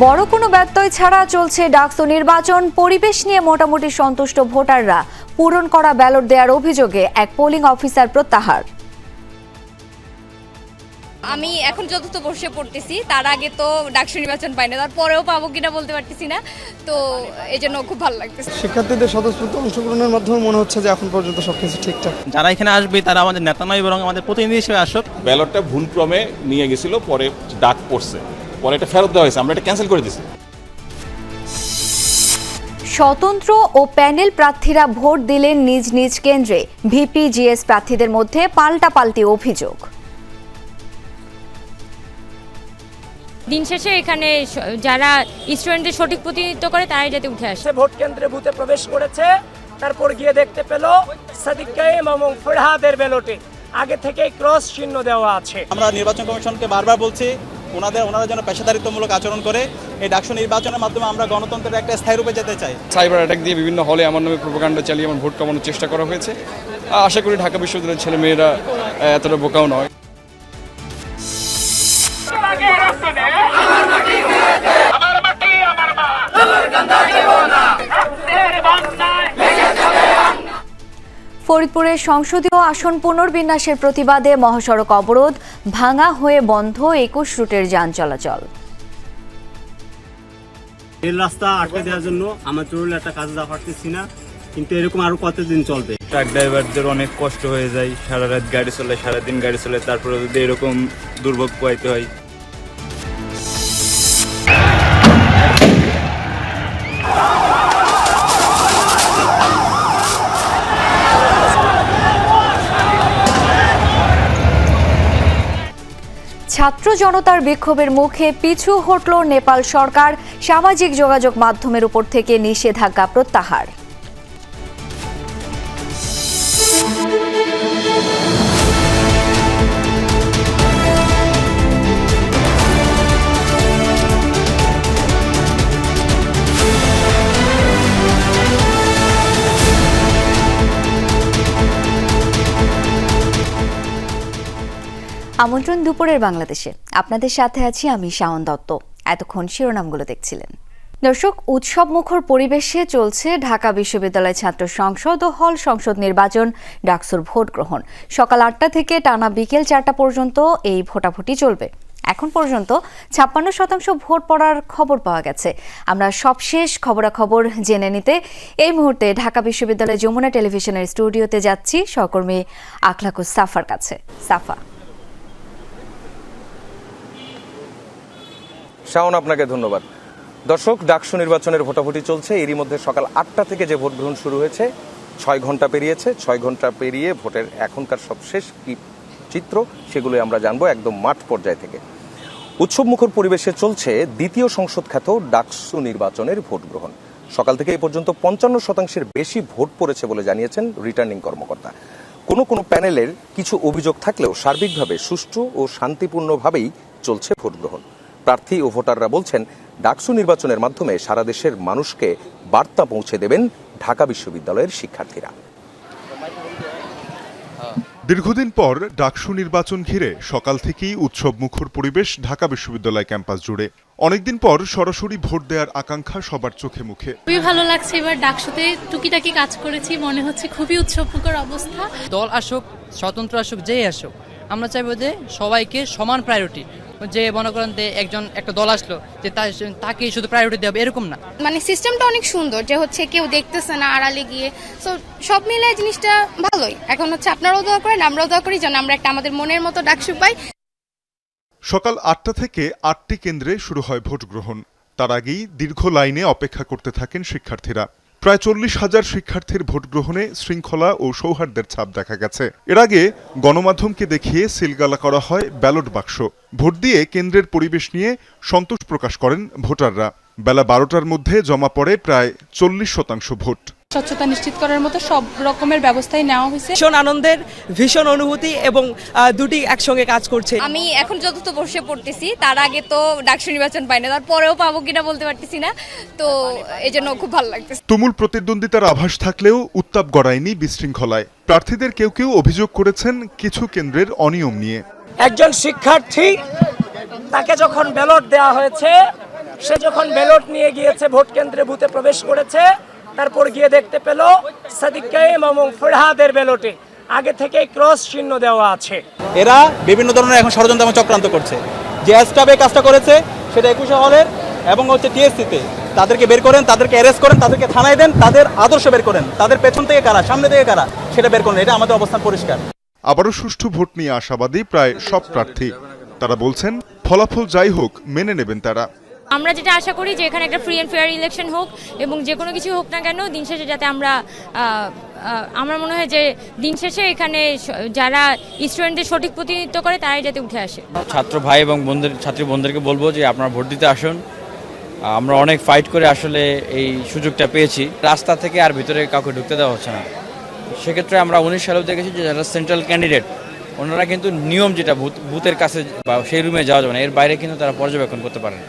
বড় কোনো ব্যত্যয় ছাড়া চলছে ডাকসু নির্বাচন। পরিবেশ নিয়ে মোটামুটি সন্তুষ্ট ভোটাররা পূরণ করা ব্যালট দেওয়ার অভিযোগে এক পোলিং অফিসার প্রত্যাহার। আমি এখন চতুর্থ বর্ষে পড়তেছি, তার আগে তো ডাকসু নির্বাচন পাই না, তারপরেও পাবো কিনা বলতে পারতেছি না, তো এই জন্য খুব ভালো লাগতেছে। শিক্ষার্থীদের স্বতঃস্ফূর্ত অংশগ্রহণের মাধ্যমে মনে হচ্ছে যে এখন পর্যন্ত সবকিছু ঠিকঠাক। যারা এখানে আসবে তারা আমাদের নেতা নয়, বরং আমাদের প্রতিনিধি হিসেবে আসুক। ব্যালটটা ভুলক্রমে নিয়ে গেছিল, পরে ডাক পড়ছে, পরে এটা ফেরত দেওয়া হয়েছে, আমরা এটা ক্যান্সেল করে দিয়েছি। স্বতন্ত্র ও প্যানেল প্রার্থীরা ভোট দিলেন নিজ নিজ কেন্দ্রে। ভিপিজিএস প্রার্থীদের মধ্যে পাল্টাপাল্টি অভিযোগ। দিন শেষে এখানে যারা স্টুডেন্টদের সঠিক প্রতিনিধিত্ব করে তারাই যাতে উঠে আসে। ভোট কেন্দ্রে বুথে প্রবেশ করেছে, তারপর গিয়ে দেখতে পেল সাদিক কায়েম এবং ফরহাদের ব্যালটে আগে থেকেই ক্রস চিহ্ন দেওয়া আছে। আমরা নির্বাচন কমিশনকে বারবার বলছি ওনারা যেন পেশাদারিত্বমূলক আচরণ করে। এই ডাকসু নির্বাচনের মাধ্যমে আমরা গণতন্ত্রের একটা স্থায়ী রূপে যেতে চাই। সাইবার অ্যাটাক দিয়ে বিভিন্ন হলে আমার নামে প্রোপাগান্ডা চালিয়ে আমার ভোট কামানোর চেষ্টা করা হয়েছে। আশা করি ঢাকা বিশ্ববিদ্যালয়ের ছেলে মেয়েরা এতটা বোকাও নয়। ফরিদপুরের সংসদীয় আসন পুনর্বিন্যাসের প্রতিবাদে মহাসড়ক অবরোধ, ভাঙা হয়ে বন্ধ 21 রুটের যান চলাচল। রেল রাস্তা আটকে দেওয়ার জন্য আমার জরুরি একটা কাজে যা পারতেছি না, কিন্তু এরকম আরো কতদিন চলবে? ট্রাক ড্রাইভারদের অনেক কষ্ট হয়ে যায়, সারা রাত গাড়ি চলে, সারাদিন গাড়ি চলে, তারপরে যদি এরকম দুর্ভোগ পোহাইতে হয়। ছাত্র জনতার বিক্ষোভের মুখে পিছু হটল নেপাল সরকার। সামাজিক যোগাযোগ মাধ্যমের উপর থেকে নিষেধাজ্ঞা প্রত্যাহার। আমন্ত্রণ দুপুরের বাংলাদেশে, আপনাদের সাথে আছি আমি শাওন দত্ত। এতক্ষণ শিরোনামগুলো দেখছিলেন। দর্শক, উৎসব মুখর পরিবেশে চলছে ঢাকা বিশ্ববিদ্যালয় ছাত্র সংসদ ও হল সংসদ নির্বাচন ডাকসুর ভোট গ্রহণ। সকাল 8টা থেকে টানা বিকেল 4টা পর্যন্ত এই ভোটাভুটি চলবে। এখন পর্যন্ত 56% ভোট পড়ার খবর পাওয়া গেছে। আমরা সবশেষ খবরাখবর জেনে নিতে এই মুহূর্তে ঢাকা বিশ্ববিদ্যালয় যমুনা টেলিভিশনের স্টুডিওতে যাচ্ছি সহকর্মী আখলাকুস সাফার কাছে। সাফা। শাওন, আপনাকে ধন্যবাদ। দর্শক, ডাকসু নির্বাচনের ভোটাভুটি চলছে। এরই মধ্যে সকাল 8টা থেকে যে ভোট গ্রহণ শুরু হয়েছে 6 ঘন্টা পেরিয়েছে। 6 ঘন্টা পেরিয়ে ভোটের এখনকার সবশেষ কি চিত্র সেগুলো আমরা জানবো একদম মাঠ পর্যায় থেকে। উৎসব মুখর পরিবেশে চলছে দ্বিতীয় সংসদ খ্যাত ডাকসু নির্বাচনের ভোট গ্রহণ। সকাল থেকে এই পর্যন্ত 55% বেশি ভোট পড়েছে বলে জানিয়েছেন রিটার্নিং কর্মকর্তা। কোনো প্যানেলের কিছু অভিযোগ থাকলেও সার্বিকভাবে সুষ্ঠু ও শান্তিপূর্ণভাবেই চলছে ভোট গ্রহণ। প্রার্থী ও ভোটাররা বলছেন ডাকসু নির্বাচনের মাধ্যমে সারা দেশের মানুষকে বার্তা পৌঁছে দেবেন ঢাকা বিশ্ববিদ্যালয়ের শিক্ষার্থীরা। দীর্ঘদিন পর ডাকসু নির্বাচন ঘিরে সকাল থেকেই উৎসব মুখর পরিবেশ ঢাকা বিশ্ববিদ্যালয় ক্যাম্পাস জুড়ে। অনেকদিন পর সরাসরি ভোট দেওয়ার আকাঙ্ক্ষা সবার চোখে মুখে। খুবই ভালো লাগছে, এবার ডাকসুতে টুকিটাকি কাজ করেছি, মনে হচ্ছে খুবই উৎসব মুখর অবস্থা। দল আসুক, স্বতন্ত্র আসুক, যেই আসুক, আমরা চাইবো যে সবাইকে সমান প্রায়োরিটি। যে মনে করেন যে একটা দল আসলো যে তাকে শুধু প্রায়োরিটি দেবে এরকম না। মানে সিস্টেমটা অনেক সুন্দর, যে হচ্ছে কেউ দেখতেছে না আড়ালে গিয়ে, সো সব মিলে জিনিসটা ভালোই। এখন হচ্ছে আপনারাও দোয়া করেন, আমরাও দোয়া করি যেন আমরা একটা আমাদের মনের মতো ডাকসু পাই। সকাল 8টা থেকে 8টি কেন্দ্রে শুরু হয় ভোট গ্রহণ। তার আগেই দীর্ঘ লাইনে অপেক্ষা করতে থাকেন শিক্ষার্থীরা। প্রায় 40,000 শিক্ষার্থীর ভোট গ্রহণে শৃঙ্খলা ও সৌহার্দ্যের ছাপ দেখা গেছে। এর আগে গণমাধ্যমকে দেখিয়ে সিলগালা করা হয় ব্যালট বাক্স। ভোট দিয়ে কেন্দ্রের পরিবেশ নিয়ে সন্তোষ প্রকাশ করেন ভোটাররা। বেলা 12টার মধ্যে জমা পড়ে প্রায় 40% ভোট। স্বচ্ছতা নিশ্চিত করার মতো সব রকমের ব্যবস্থাই নেওয়া হয়েছে। ভীষণ আনন্দের, ভীষণ অনুভূতি এবং দুটি একসঙ্গে কাজ করছে। আমি এখন চতুর্থ বর্ষে পড়তেছি, তার আগে তো ডাকসু নির্বাচন পাই না, তারপরেও পাবো কিনা বলতে পারতেছি না, তো এই জন্য খুব ভালো লাগতেছে। তুমুল প্রতিদ্বন্দ্বিতার আভাস থাকলেও উত্তাপ গড়ায়নি বিশৃঙ্খলায়। প্রার্থীদের কেউ অভিযোগ করেছেন কিছু কেন্দ্রের অনিয়ম নিয়ে। একজন শিক্ষার্থী, তাকে যখন ব্যালট দেওয়া হয়েছে সে যখন ব্যালট নিয়ে গিয়েছে ভোট কেন্দ্রে বুথে প্রবেশ করেছে, তারপর গিয়ে দেখতে পেল সাদিক কায়েম এবং ফরহাদের ব্যালটে আগে থেকে ক্রস চিহ্ন দেওয়া আছে। এরা বিভিন্ন ধরনের এখন ষড়যন্ত্র এবং চক্রান্ত করছে। যে স্টাফে কাজটা করেছে সেটা 21 হলের এবং হচ্ছে টিএসসিতে, তাদেরকে বের করেন, তাদেরকে অ্যারেস্ট করেন, তাদেরকে থানায় দেন, তাদের আদর্শ বের করেন, তাদের পেছন থেকে কারা, সামনে থেকে কারা সেটা বের করেন। এটা আমাদের অবস্থান পরিষ্কার। আবারও সুষ্ঠু ভোট নিয়ে আশাবাদী প্রায় সব প্রার্থী। তারা বলছেন ফলাফল যাই হোক মেনে নেবেন তারা। আমরা যেটা আশা করি যে এখানে একটা ফ্রি অ্যান্ড ফেয়ার ইলেকশন হোক এবং যে কোনো কিছু হোক না কেন, দিন শেষে যাতে আমার মনে হয় যে দিন শেষে এখানে যারা স্টুডেন্টদের সঠিক প্রতিনিধিত্ব করে তারাই যাতে উঠে আসে। ছাত্র ভাই এবং ছাত্রী বোনদেরকে বলবো যে আপনারা ভোট দিতে আসুন। আমরা অনেক ফাইট করে আসলে এই সুযোগটা পেয়েছি। রাস্তা থেকে আর ভিতরে কাউকে ঢুকতে দেওয়া হচ্ছে না। সেক্ষেত্রে আমরা 19 সালেও দেখেছি যে যারা সেন্ট্রাল ক্যান্ডিডেট ওনারা কিন্তু নিয়ম যেটা বুথের কাছে বা সেই রুমে যাওয়া যাবে না, এর বাইরে কিন্তু তারা পর্যবেক্ষণ করতে পারেন।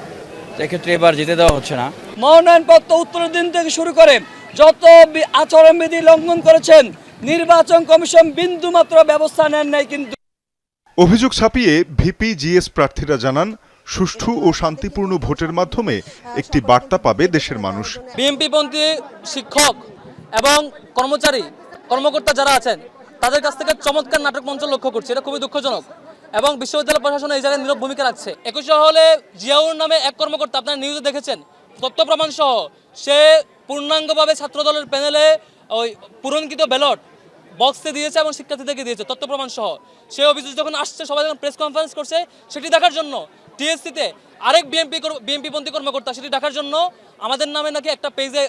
এক্ষেত্রে এবার যেতে দেওয়া হচ্ছে না। মনোনয়নপত্র উত্তরের দিন থেকে শুরু করে যত আচরণবিধি লঙ্ঘন করেছেন নির্বাচন কমিশন বিন্দু মাত্র ব্যবস্থা নেন নাই। কিন্তু অভিযোগ ছাপিয়ে ভিপি জিএস প্রার্থীরা জানান সুষ্ঠু ও শান্তিপূর্ণ ভোটের মাধ্যমে একটি বার্তা পাবে দেশের মানুষ। বিএনপিপন্থী শিক্ষক এবং কর্মকর্তা যারা আছেন তাদের কাছ থেকে চমৎকার নাটক মঞ্চ লক্ষ্য করছে, এটা খুবই দুঃখজনক এবং বিশ্ববিদ্যালয় প্রশাসন এই জায়গায় নীরব ভূমিকা রাখছে। 21 হলে জিয়াউর নামে এক কর্মকর্তা, আপনারা নিউজে দেখেছেন, তথ্য প্রমাণ সহ সে পূর্ণাঙ্গভাবে ছাত্রদলের প্যানেলে ওই পূরণকৃত ব্যালট বক্সে দিয়েছে এবং শিক্ষার্থীদেরকে দিয়েছে তথ্য প্রমাণ সহ। সে অভিযোগ যখন আসছে, সবাই যখন প্রেস কনফারেন্স করছে সেটি দেখার জন্য টিএসসিতে আরেক বিএনপিপন্থী কর্মকর্তা সেটি দেখার জন্য আমাদের নামে নাকি একটা পেজে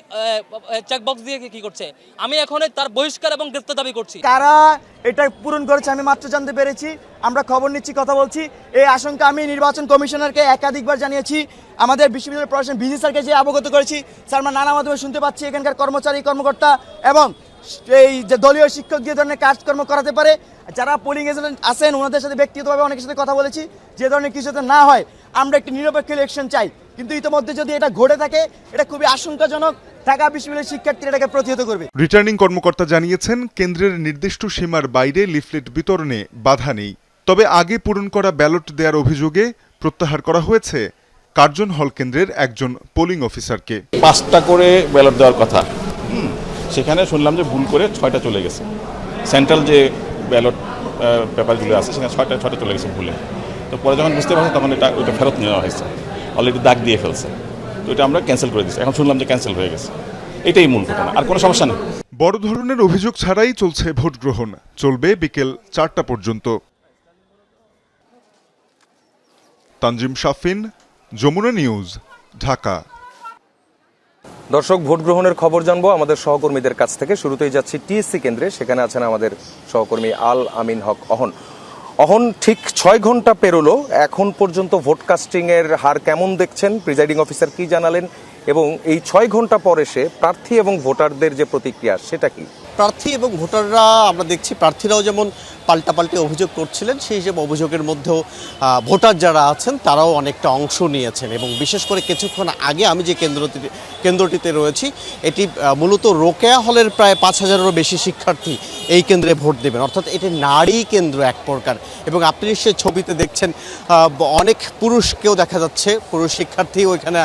চেকবক্স দিয়ে কি করছে। আমি এখন তার বহিষ্কার এবং গ্রেফতার দাবি করছি। কারা এটা পূরণ করেছে আমি মাত্র জানতে পেরেছি, আমরা খবর নিচ্ছি, কথা বলছি। এই আশঙ্কা আমি নির্বাচন কমিশনারকে একাধিকবার জানিয়েছি, আমাদের বিশ্ববিদ্যালয় প্রশাসন ভিসি স্যারকে যে অবগত করেছি। স্যার, আমরা নানা মাধ্যমে শুনতে পাচ্ছি এখানকার কর্মকর্তা এবং এই যে দলীয় শিক্ষক যে ধরনের কাজকর্ম করাতে পারে, যারা পোলিং এজেন্ট আছেন ওনাদের সাথে ব্যক্তিগতভাবে অনেকের সাথে কথা বলেছি, যে ধরনের কিছু যাতে না হয় আমরা একটি নিরপেক্ষ ইলেকশন চাই। কিন্তু ইতিমধ্যে যদি এটা ঘটে থাকে এটা খুবই আশঙ্কাজনক। ঢাকা বিশ্ববিদ্যালয়ের শিক্ষার্থীরা এটাকে প্রতিহত করবে। রিটার্নিং কর্মকর্তা জানিয়েছেন কেন্দ্রের নির্দিষ্ট সীমার বাইরে লিফলেট বিতরণে বাধা নেই। তবে আগে পূরণ করা ব্যালট দেওয়ার অভিযোগে প্রত্যাহার করা হয়েছে কার্জন হল কেন্দ্রের একজন পোলিং অফিসারকে। 5টা করে ব্যালট দেওয়ার কথা, সেখানে শুনলাম যে ভুল করে 6টা চলে গেছে। সেন্ট্রাল যে ব্যালট পেপারগুলো আছে সেখানে 6টা চলে গেছে ভুলে। তো পরে যখন বুঝতে পারছে তখন ওইটা ফেরত নেওয়া হয়েছে, অলরেডি দাগ দিয়ে ফেলছে। তো এটা আমরা ক্যান্সেল করে দিচ্ছি, এখন শুনলাম যে ক্যান্সেল হয়ে গেছে। এটাই মূল ঘটনা, আর কোনো সমস্যা নেই। বড় ধরনের অভিযোগ ছাড়াই চলছে ভোট গ্রহণ, চলবে বিকেল 4টা পর্যন্ত। তানজিম শাফিন, যমুনা নিউজ, ঢাকা। দর্শক, ভোট গ্রহণের খবর জানবো আমাদের সহকর্মীদের কাছ থেকে। শুরুতেই যাচ্ছি টিএসসি কেন্দ্রে, সেখানে আছেন আমাদের সহকর্মী আল আমিন হক অহন। ঠিক 6 ঘন্টা পেরোলো, এখন পর্যন্ত ভোট কাস্টিং এর হার কেমন দেখছেন? প্রিজাইডিং অফিসার কি জানালেন এবং এই 6 ঘন্টা পর এসে প্রার্থী এবং ভোটারদের যে প্রতিক্রিয়া সেটা কি? প্রার্থী এবং ভোটাররা আমরা দেখছি, প্রার্থীরাও যেমন পাল্টাপাল্টি অভিযোগ করছিলেন, সেই হিসেবে অভিযোগের মধ্যেও ভোটার যারা আছেন তারাও অনেকটা অংশ নিয়েছেন। এবং বিশেষ করে কিছুক্ষণ আগে আমি যে কেন্দ্রটিতে রয়েছি, এটি মূলত রোকেয়া হলের প্রায় 5000-এরও বেশি শিক্ষার্থী এই কেন্দ্রে ভোট দেবেন, অর্থাৎ এটি নারী কেন্দ্র এক প্রকার। এবং আপনি নিশ্চয়ই ছবিতে দেখছেন অনেক পুরুষকেও দেখা যাচ্ছে, পুরুষ শিক্ষার্থী ওইখানে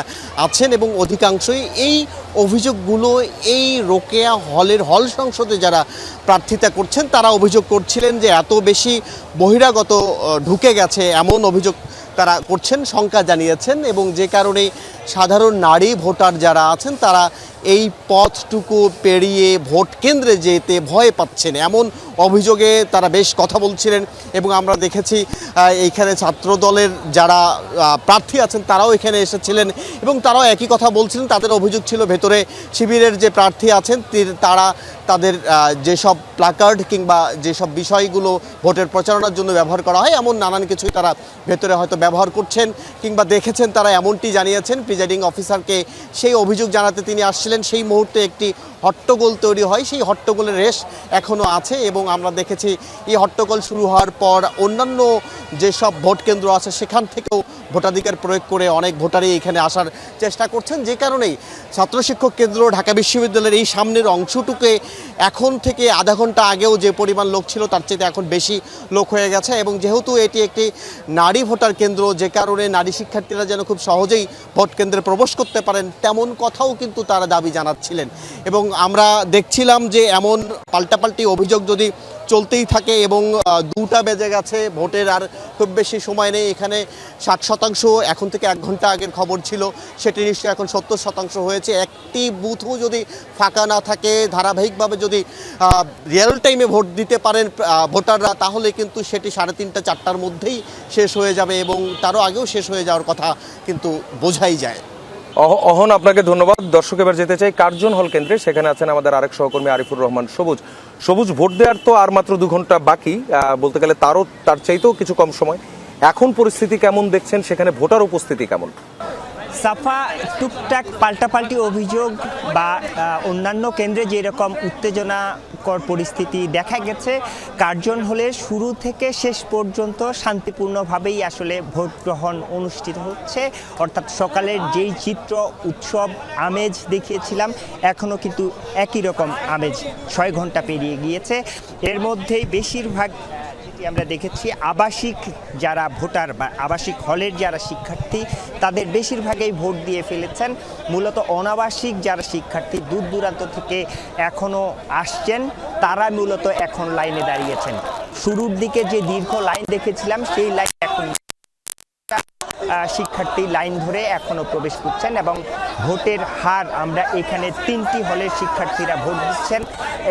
আছেন এবং অধিকাংশই এই অভিযোগগুলো এই রোকেয়া হলের হল সংসদে যারা প্রার্থিতা করছেন তারা অভিযোগ করছিলেন যে এত বেশি বহিরাগত ঢুকে গেছে, এমন অভিযোগ তারা করছেন, শঙ্কা জানিয়েছেন। এবং যে কারণে সাধারণ নারী ভোটার যারা আছেন তারা এই পথটুকু পেরিয়ে ভোট কেন্দ্রে যেতে ভয় পাচ্ছেন, এমন অভিযোগে তারা বেশ কথা বলছিলেন। এবং আমরা দেখেছি এইখানে ছাত্রদলের যারা প্রার্থী আছেন তারাও এখানে এসেছিলেন এবং তারাও একই কথা বলছিলেন। তাদের অভিযোগ ছিল ভেতরে শিবিরের যে প্রার্থী আছেন তারা তাদের যেসব প্ল্যাকার্ড কিংবা যেসব বিষয়গুলো ভোটের প্রচারণার জন্য ব্যবহার করা হয় এমন নানান কিছুই তারা ভেতরে হয়তো ব্যবহার করছেন কিংবা দেখেছেন। তারা এমনটি জানিয়েছেন প্রিজাইডিং অফিসারকে। সেই অভিযোগ জানাতে তিনি আসছিলেন, সেই মুহূর্তে একটি হট্টগোল তৈরি হয়, সেই হট্টগোলের রেশ এখনও আছে। এবং আমরা দেখেছি এই হট্টগোল শুরু হওয়ার পর অন্যান্য যেসব ভোট কেন্দ্র আছে সেখান থেকেও ভোটাধিকার প্রয়োগ করে অনেক ভোটারই এখানে আসার চেষ্টা করছেন, যে কারণেই ছাত্র শিক্ষক কেন্দ্র ঢাকা বিশ্ববিদ্যালয়ের এই সামনের অংশটুকে এখন থেকে আধা ঘন্টা আগেও যে পরিমাণ লোক ছিল তার চেয়ে এখন বেশি লোক হয়ে গেছে। এবং যেহেতু এটি একটি নারী ভোটার কেন্দ্র, যে কারণে নারী শিক্ষার্থীরা যেন খুব সহজেই ভোট কেন্দ্রে প্রবেশ করতে পারেন তেমন কথাও কিন্তু তারা দাবি জানাচ্ছিলেন। এবং আমরা দেখছিলাম যে এমন পাল্টাপাল্টি অভিযোগ যদি চলতেই থাকে এবং 2টা বেজে গেছে, ভোটের আর খুব বেশি সময় নেই, এখানে 60% এখন থেকে 1 ঘন্টা আগের খবর ছিল, সেটি নিশ্চয়ই এখন 70% হয়েছে। একটি বুথও যদি ফাঁকা না থাকে, ধারাবাহিকভাবে যদি রিয়েল টাইমে ভোট দিতে পারেন ভোটাররা, তাহলে কিন্তু সেটি 3:30 4টার মধ্যেই শেষ হয়ে যাবে এবং তারও আগেও শেষ হয়ে যাওয়ার কথা কিন্তু বোঝাই যায়। অহন, আপনাকে ধন্যবাদ। দর্শক, এবার যেতে চাই কার্জন হল কেন্দ্রে। সেখানে আছেন আমাদের আরেক সহকর্মী আরিফুর রহমান সবুজ। সবুজ, ভোট দেওয়ার তো আর মাত্র 2 ঘন্টা বাকি, বলতে গেলে তার চাইতেও কিছু কম সময়। এখন পরিস্থিতি কেমন দেখছেন, সেখানে ভোটার উপস্থিতি কেমন? সাফা, টুকটাক পাল্টাপাল্টি অভিযোগ বা অন্যান্য কেন্দ্রে যেরকম উত্তেজনাকর পরিস্থিতি দেখা গেছে, কার্জন হলে শুরু থেকে শেষ পর্যন্ত শান্তিপূর্ণভাবেই আসলে ভোট গ্রহণ অনুষ্ঠিত হচ্ছে। অর্থাৎ সকালের যেই চিত্র, উৎসব আমেজ দেখিয়েছিলাম, এখনও কিন্তু একই রকম আমেজ 6 ঘন্টা পেরিয়ে গিয়েছে। এর মধ্যেই বেশিরভাগ আমরা দেখেছি আবাসিক যারা ভোটার বা আবাসিক হলের যারা শিক্ষার্থী, তাদের বেশিরভাগই ভোট দিয়ে ফেলেছেন। মূলত অনাবাসিক যারা শিক্ষার্থী দূর দূরান্ত থেকে এখনও আসছেন, তারা মূলত এখন লাইনে দাঁড়িয়েছেন। শুরুর দিকে যে দীর্ঘ লাইন দেখেছিলাম, সেই লাইন এখন শিক্ষার্থী লাইন ধরে এখনও প্রবেশ করছেন এবং ভোটের হার আমরা এখানে 3টি হলের শিক্ষার্থীরা ভোট দিচ্ছেন।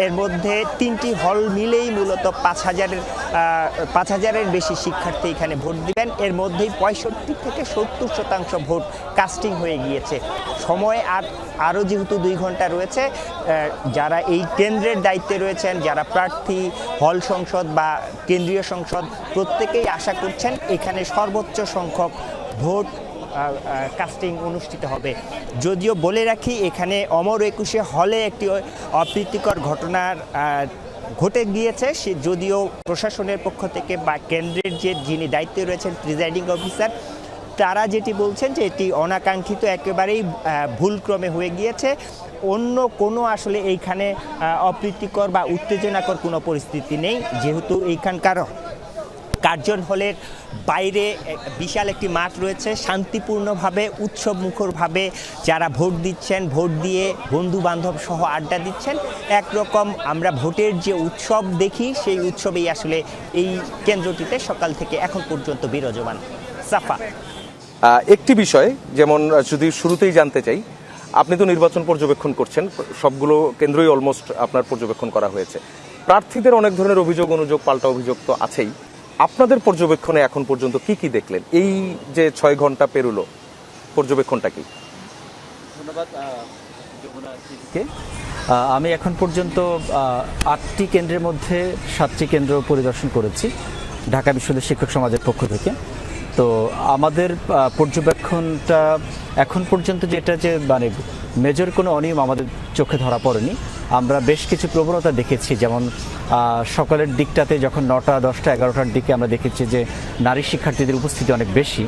এর মধ্যে 3টি হল মিলেই মূলত 5,000-এর বেশি শিক্ষার্থী এখানে ভোট দিবেন। এর মধ্যেই 65 থেকে 70% ভোট কাস্টিং হয়ে গিয়েছে। সময় আরও যেহেতু 2 ঘন্টা রয়েছে, যারা এই কেন্দ্রের দায়িত্বে রয়েছেন, যারা প্রার্থী, হল সংসদ বা কেন্দ্রীয় সংসদ, প্রত্যেকেই আশা করছেন এখানে সর্বোচ্চ সংখ্যক ভোট কাস্টিং অনুষ্ঠিত হবে। যদিও বলে রাখি, এখানে অমর 21 হলে একটি অপ্রীতিকর ঘটনার ঘটে গিয়েছে। সে যদিও প্রশাসনের পক্ষ থেকে বা কেন্দ্রের যিনি দায়িত্বে রয়েছেন প্রিজাইডিং অফিসার, তারা যেটি বলছেন যে এটি অনাকাঙ্ক্ষিত, একেবারেই ভুলক্রমে হয়ে গিয়েছে। অন্য কোনো আসলে এইখানে অপ্রীতিকর বা উত্তেজনাকর কোনো পরিস্থিতি নেই, যেহেতু এইখানকার কার্জন হলের বাইরে বিশাল একটি মাঠ রয়েছে। শান্তিপূর্ণভাবে উৎসবমুখরভাবে যারা ভোট দিচ্ছেন, ভোট দিয়ে বন্ধু বান্ধব সহ আড্ডা দিচ্ছেন। একরকম আমরা ভোটের যে উৎসব দেখি, সেই উৎসবেই আসলে এই কেন্দ্রটিতে সকাল থেকে এখন পর্যন্ত বিরাজমান। সাফা, একটি বিষয় যেমন যদি শুরুতেই জানতে চাই, আপনি তো নির্বাচন পর্যবেক্ষণ করছেন, সবগুলো কেন্দ্রই অলমোস্ট আপনার পর্যবেক্ষণ করা হয়েছে। প্রার্থীদের অনেক ধরনের অভিযোগ অনুযোগ, পাল্টা অভিযোগ তো আছেই। আপনাদের পর্যবেক্ষণে এখন পর্যন্ত কি কি দেখলেন? এই যে 6 ঘন্টা পেরোলো, পর্যবেক্ষণটা কি? ধন্যবাদ। আমি এখন পর্যন্ত 8টি কেন্দ্রের মধ্যে 7টি কেন্দ্র পরিদর্শন করেছি ঢাকা বিশ্ববিদ্যালয় শিক্ষক সমাজের পক্ষ থেকে। তো আমাদের পর্যবেক্ষণটা এখন পর্যন্ত যেটা যে মানে মেজর কোনো অনিয়ম আমাদের চোখে ধরা পড়েনি। আমরা বেশ কিছু প্রবণতা দেখেছি, যেমন সকালের দিকটাতে যখন 9টা 10টা 11টার দিকে আমরা দেখেছি যে নারী শিক্ষার্থীদের উপস্থিতি অনেক বেশি।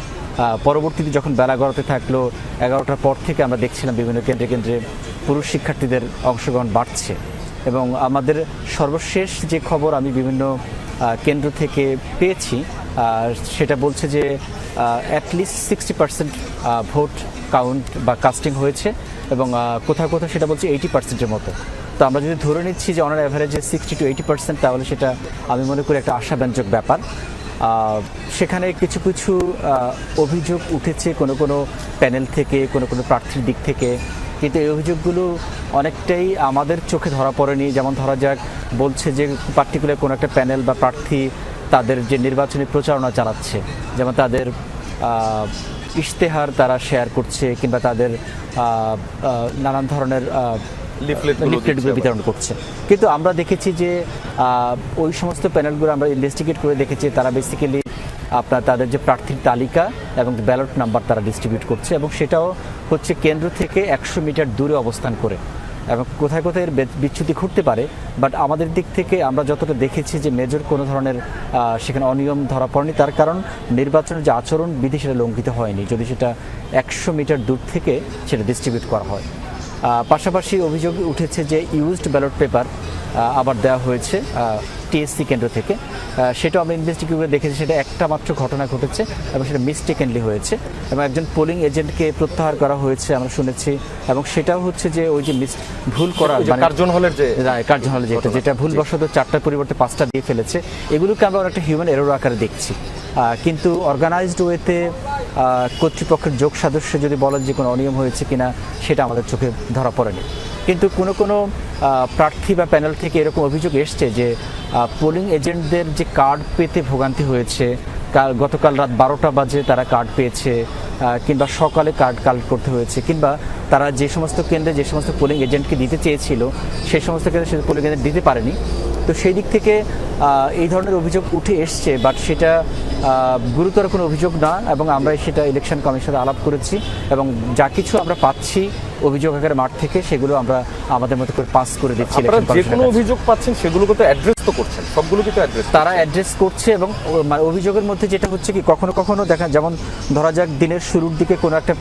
পরবর্তীতে যখন বেলা গড়াতে থাকলো 11টার পর থেকে আমরা দেখছিলাম বিভিন্ন কেন্দ্রে কেন্দ্রে পুরুষ শিক্ষার্থীদের অংশগ্রহণ বাড়ছে। এবং আমাদের সর্বশেষ যে খবর আমি বিভিন্ন কেন্দ্র থেকে পেয়েছি, সেটা বলছে যে অ্যাটলিস্ট 60% ভোট কাউন্ট বা কাস্টিং হয়েছে এবং কোথাও কোথাও সেটা বলছে 80%-এর মতো। তো আমরা যদি ধরে নিচ্ছি যে অন অ্যাভারেজে 60 to 80%, তাহলে সেটা আমি মনে করি একটা আশাব্যঞ্জক ব্যাপার। সেখানে কিছু কিছু অভিযোগ উঠেছে কোনো কোনো প্যানেল থেকে, কোনো কোনো প্রার্থীর দিক থেকে, কিন্তু এই অভিযোগগুলো অনেকটাই আমাদের চোখে ধরা পড়েনি। যেমন ধরা যাক, বলছে যে পার্টিকুলার কোনো একটা প্যানেল বা প্রার্থী তাদের যে নির্বাচনী প্রচারণা চালাচ্ছে, যেমন তাদের ইশতেহার তারা শেয়ার করছে কিংবা তাদের নানান ধরনের লিফলেটগুলো বিতরণ করছে। কিন্তু আমরা দেখেছি যে ওই সমস্ত প্যানেলগুলো আমরা ইনভেস্টিগেট করে দেখেছি, তারা বেসিক্যালি আপনার তাদের যে প্রার্থীর তালিকা এবং ব্যালট নাম্বার তারা ডিস্ট্রিবিউট করছে, এবং সেটাও হচ্ছে কেন্দ্র থেকে 100 মিটার দূরে অবস্থান করে। এবং কোথায় কোথায় এর বিচ্যুতি ঘটতে পারে, বাট আমাদের দিক থেকে আমরা যতটা দেখেছি যে মেজর কোনো ধরনের সেখানে অনিয়ম ধরা পড়েনি। তার কারণ নির্বাচনের যে আচরণ বিধি সেটা লঙ্ঘিত হয়নি, যদি সেটা 100 মিটার দূর থেকে সেটা ডিস্ট্রিবিউট করা হয়। পাশাপাশি অভিযোগ উঠেছে যে ইউজড ব্যালট পেপার আবার দেওয়া হয়েছে টিএসসি কেন্দ্র থেকে, সেটাও আমরা ইনভেস্টিগেট করে দেখেছি সেটা একটা মাত্র ঘটনা ঘটেছে এবং সেটা মিস্টেকেনলি হয়েছে এবং একজন পোলিং এজেন্টকে প্রত্যাহার করা হয়েছে আমরা শুনেছি। এবং সেটাও হচ্ছে যে ওই যে ভুল করা কার্জন হলের যেটা ভুলবশত 4টার পরিবর্তে 5টা দিয়ে ফেলেছে, এগুলোকে আমরা অনেকটা হিউম্যান এরর আকারে দেখছি। কিন্তু অর্গানাইজড ওয়েতে কর্তৃপক্ষের যোগ সদস্য যদি বলেন যে কোনো অনিয়ম হয়েছে কিনা সেটা আমাদের চোখে ধরা পড়েনি। কিন্তু কোনো প্রার্থী বা প্যানেল থেকে এরকম অভিযোগ এসছে যে পোলিং এজেন্টদের যে কার্ড পেতে ভোগান্তি হয়েছে, গতকাল রাত 12টা বাজে তারা কার্ড পেয়েছে, কিংবা সকালে কার্ড কালেক্ট করতে হয়েছে, কিংবা তারা যে সমস্ত কেন্দ্রে যে সমস্ত পোলিং এজেন্টকে দিতে চেয়েছিল সেই সমস্ত কেন্দ্রে সে পোলিং এজেন্ট দিতে পারেনি। তো সেই দিক থেকে এই ধরনের অভিযোগ উঠে এসছে, বাট সেটা গুরুতর কোনো অভিযোগ না এবং আমরা সেটা ইলেকশন কমিশনে আলাপ করেছি এবং যা কিছু আমরা পাচ্ছি অভিযোগ আকারে মাঠ থেকে সেগুলো আমরা আমাদের মতো করে পাস করে দিচ্ছি। যে কোনো অভিযোগ পাচ্ছেন সেগুলোকে তো অ্যাড্রেস তো করছেন, সবগুলোকে তো তারা অ্যাড্রেস করছে এবং অভিযোগের মধ্যে যেটা হচ্ছে কি কখনো কখনো দেখা, যেমন ধরা যাক দিনের শুরুর দিকে কোনো একটা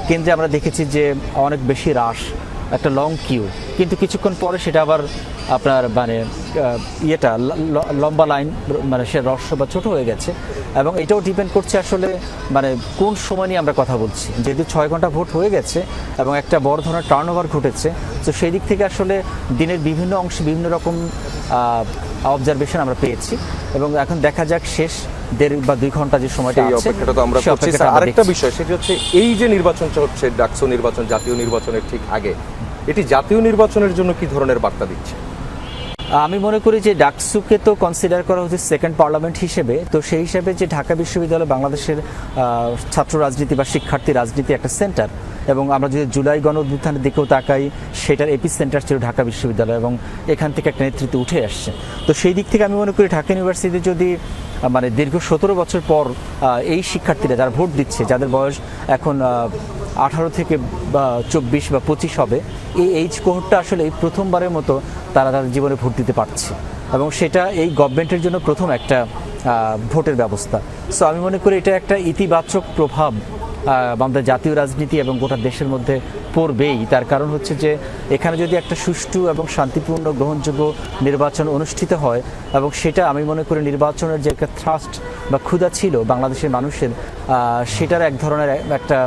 কেন্দ্রে আমরা দেখেছি যে অনেক বেশি রাশ, একটা লং কিউ, কিন্তু কিছুক্ষণ পরে সেটা আবার আপনার লম্বা লাইন সে হ্রস্ব বা ছোট হয়ে গেছে। এবং এটাও ডিপেন্ড করছে আসলে কোন সময় নিয়ে আমরা কথা বলছি। যেহেতু 6 ঘন্টা ভোট হয়ে গেছে এবং একটা বড় ধরনের টার্ন ওভার ঘটেছে, তো সেই দিক থেকে আসলে দিনের বিভিন্ন অংশে বিভিন্ন রকম অবজারভেশন আমরা পেয়েছি এবং এখন দেখা যাক শেষ 1.5 বা 2 ঘন্টা যে সময়টা আছে আমরা করছি। আরেকটা বিষয় সেটা হচ্ছে এই যে নির্বাচনটা হচ্ছে ডাকসু নির্বাচন, জাতীয় নির্বাচনের ঠিক আগে, এটি জাতীয় নির্বাচনের জন্য কি ধরনের বার্তা দিচ্ছে? আমি মনে করি যে ডাকসুকে তো কনসিডার করা হচ্ছে সেকেন্ড পার্লামেন্ট হিসেবে, তো সেই হিসেবে যে ঢাকা বিশ্ববিদ্যালয় বাংলাদেশের ছাত্র রাজনীতি বা শিক্ষার্থী রাজনীতি একটা সেন্টার, এবং আমরা যদি জুলাই গণ অভ্যুত্থানের দিকেও তাকাই সেটার এপি সেন্টার ছিল ঢাকা বিশ্ববিদ্যালয় এবং এখান থেকে একটা নেতৃত্ব উঠে আসছে। তো সেই দিক থেকে আমি মনে করি ঢাকা ইউনিভার্সিটি যদি দীর্ঘ 17 বছর পর এই শিক্ষার্থীরা যারা ভোট দিচ্ছে, যাদের বয়স এখন 18 থেকে 24 বা 25 হবে, এই এইজ কোহরটা আসলে এই প্রথমবারের মতো তারা তাদের জীবনে ভোট দিতে পারছে এবং সেটা এই গভর্নমেন্টের জন্য প্রথম একটা ভোটের ব্যবস্থা। সো আমি মনে করি এটা একটা ইতিবাচক প্রভাব আমাদের জাতীয় রাজনীতি এবং গোটা দেশের মধ্যে পড়বেই। তার কারণ হচ্ছে যে এখানে যদি একটা সুষ্ঠু এবং শান্তিপূর্ণ গ্রহণযোগ্য নির্বাচন অনুষ্ঠিত হয় এবং সেটা আমি মনে করি নির্বাচনের যে একটা থ্রাস্ট বা ক্ষুধা ছিল বাংলাদেশের মানুষের, সেটার এক ধরনের একটা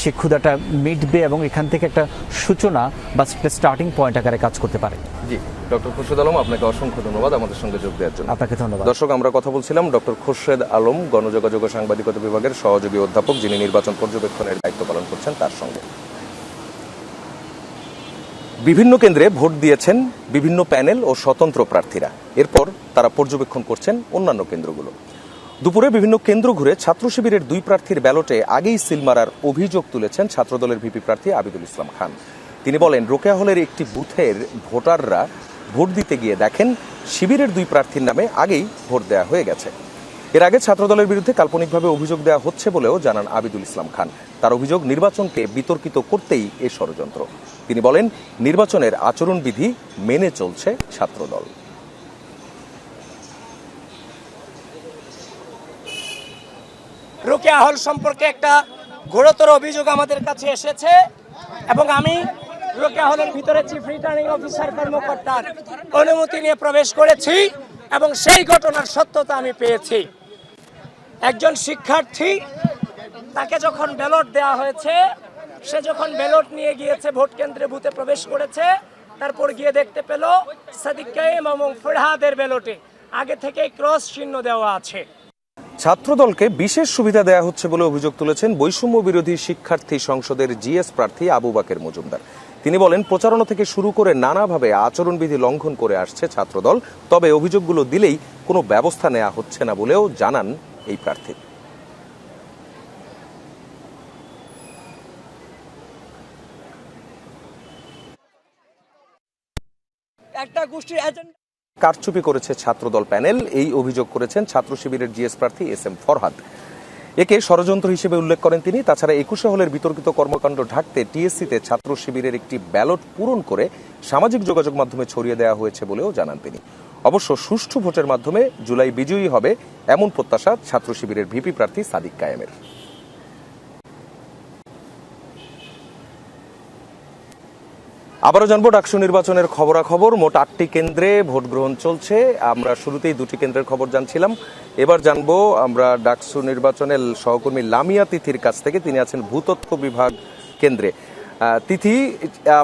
সেই ক্ষুধাটা মিটবে এবং এখান থেকে একটা সূচনা বা স্টার্টিং পয়েন্ট আকারে কাজ করতে পারে। জি, ডক্টর খোরশেদ আলম, আপনাকে অসংখ্য ধন্যবাদ আমাদের সঙ্গে যোগ দেওয়ার জন্য। আপনাকে ধন্যবাদ। দর্শক, আমরা কথা বলছিলাম ডক্টর খোরশেদ আলম, গণযোগাযোগ ও সাংবাদিকতা বিভাগের সহযোগী অধ্যাপক, যিনি নির্বাচন পর্যবেক্ষণের দায়িত্ব পালন করছেন, তার সঙ্গে। বিভিন্ন কেন্দ্রে ভোট দিয়েছেন বিভিন্ন প্যানেল ও স্বতন্ত্র প্রার্থীরা, এরপর তারা পর্যবেক্ষণ করছেন অন্যান্য কেন্দ্রগুলো। দুপুরে বিভিন্ন কেন্দ্র ঘুরে ছাত্র শিবিরের 2 প্রার্থীর ব্যালটে আগেই সিল মারার অভিযোগ তুলেছেন ছাত্রদলের ভিপি প্রার্থী আবিদুল ইসলাম খান। তিনি বলেন, রোকেয়া হলের একটি বুথের ভোটাররা ভোট দিতে গিয়ে দেখেন শিবিরের 2 প্রার্থীর নামে আগেই ভোট দেওয়া হয়ে গেছে। এর আগে ছাত্রদলের বিরুদ্ধে কাল্পনিকভাবে অভিযোগ দেওয়া হচ্ছে বলেও জানান আবিদুল ইসলাম খান। তার অভিযোগ, নির্বাচনকে বিতর্কিত করতেই এই ষড়যন্ত্র। তিনি বলেন, নির্বাচনের আচরণবিধি মেনে চলছে ছাত্রদল। রোকেয়া হল সম্পর্কে একটা ঘোরতর অভিযোগ আমাদের কাছে এসেছে এবং আমি রোকেয়া হলের ভিতরে চিফ রিটার্নিং অফিসার কর্মকর্তার অনুমতি নিয়ে প্রবেশ করেছি এবং সেই ঘটনার সত্যতা আমি পেয়েছি। একজন শিক্ষার্থী, তাকে যখন ব্যালট দেওয়া হয়েছে, সে যখন ব্যালট নিয়ে গিয়েছে ভোট কেন্দ্রে বুথে প্রবেশ করেছে, তারপর গিয়ে দেখতে পেল সাদিক কায়েম এবং ফরহাদের ব্যালটে আগে থেকেই ক্রস চিহ্ন দেওয়া আছে। ছাত্রদলকে বিশেষ সুবিধা দেওয়া হচ্ছে বলে অভিযোগ তুলেছেন বৈষম্য বিরোধী শিক্ষার্থী সংসদের জিএস প্রার্থী আবু বাকের মজুমদার। তিনি বলেন, প্রচারণা থেকে শুরু করে নানাভাবে আচরণবিধি লঙ্ঘন করে আসছে ছাত্রদল, তবে অভিযোগগুলো দিলেই কোনো ব্যবস্থা নেওয়া হচ্ছে না বলেও জানান এই প্রার্থী। একটা গোষ্ঠীর এজেন্ডা কারচুপি করেছে ছাত্রদল প্যানেল, এই অভিযোগ করেছেন ছাত্র শিবিরের জিএস প্রার্থী এস এম ফরহাদ। একে ষড়যন্ত্র হিসেবে উল্লেখ করেন তিনি। তাছাড়া 21 হলের বিতর্কিত কর্মকাণ্ড ঢাকতে টিএসসিতে ছাত্র শিবিরের একটি ব্যালট পূরণ করে সামাজিক যোগাযোগ মাধ্যমে ছড়িয়ে দেওয়া হয়েছে বলেও জানান তিনি। অবশ্য সুষ্ঠু ভোটের মাধ্যমে জুলাই বিজয়ী হবে এমন প্রত্যাশা ছাত্র শিবিরের ভিপি প্রার্থী সাদিক কায়েমের। আবারও জানবো ডাকসু নির্বাচনের খবরাখবর। মোট 8টি কেন্দ্রে ভোট গ্রহণ চলছে। আমরা শুরুতেই 2টি কেন্দ্রের খবর জানছিলাম, এবার জানবো আমরা ডাকসু নির্বাচনের সহকর্মী লামিয়া তিথির কাছ থেকে। তিনি আছেন ভূতত্ত্ব বিভাগ কেন্দ্রে। তিথি,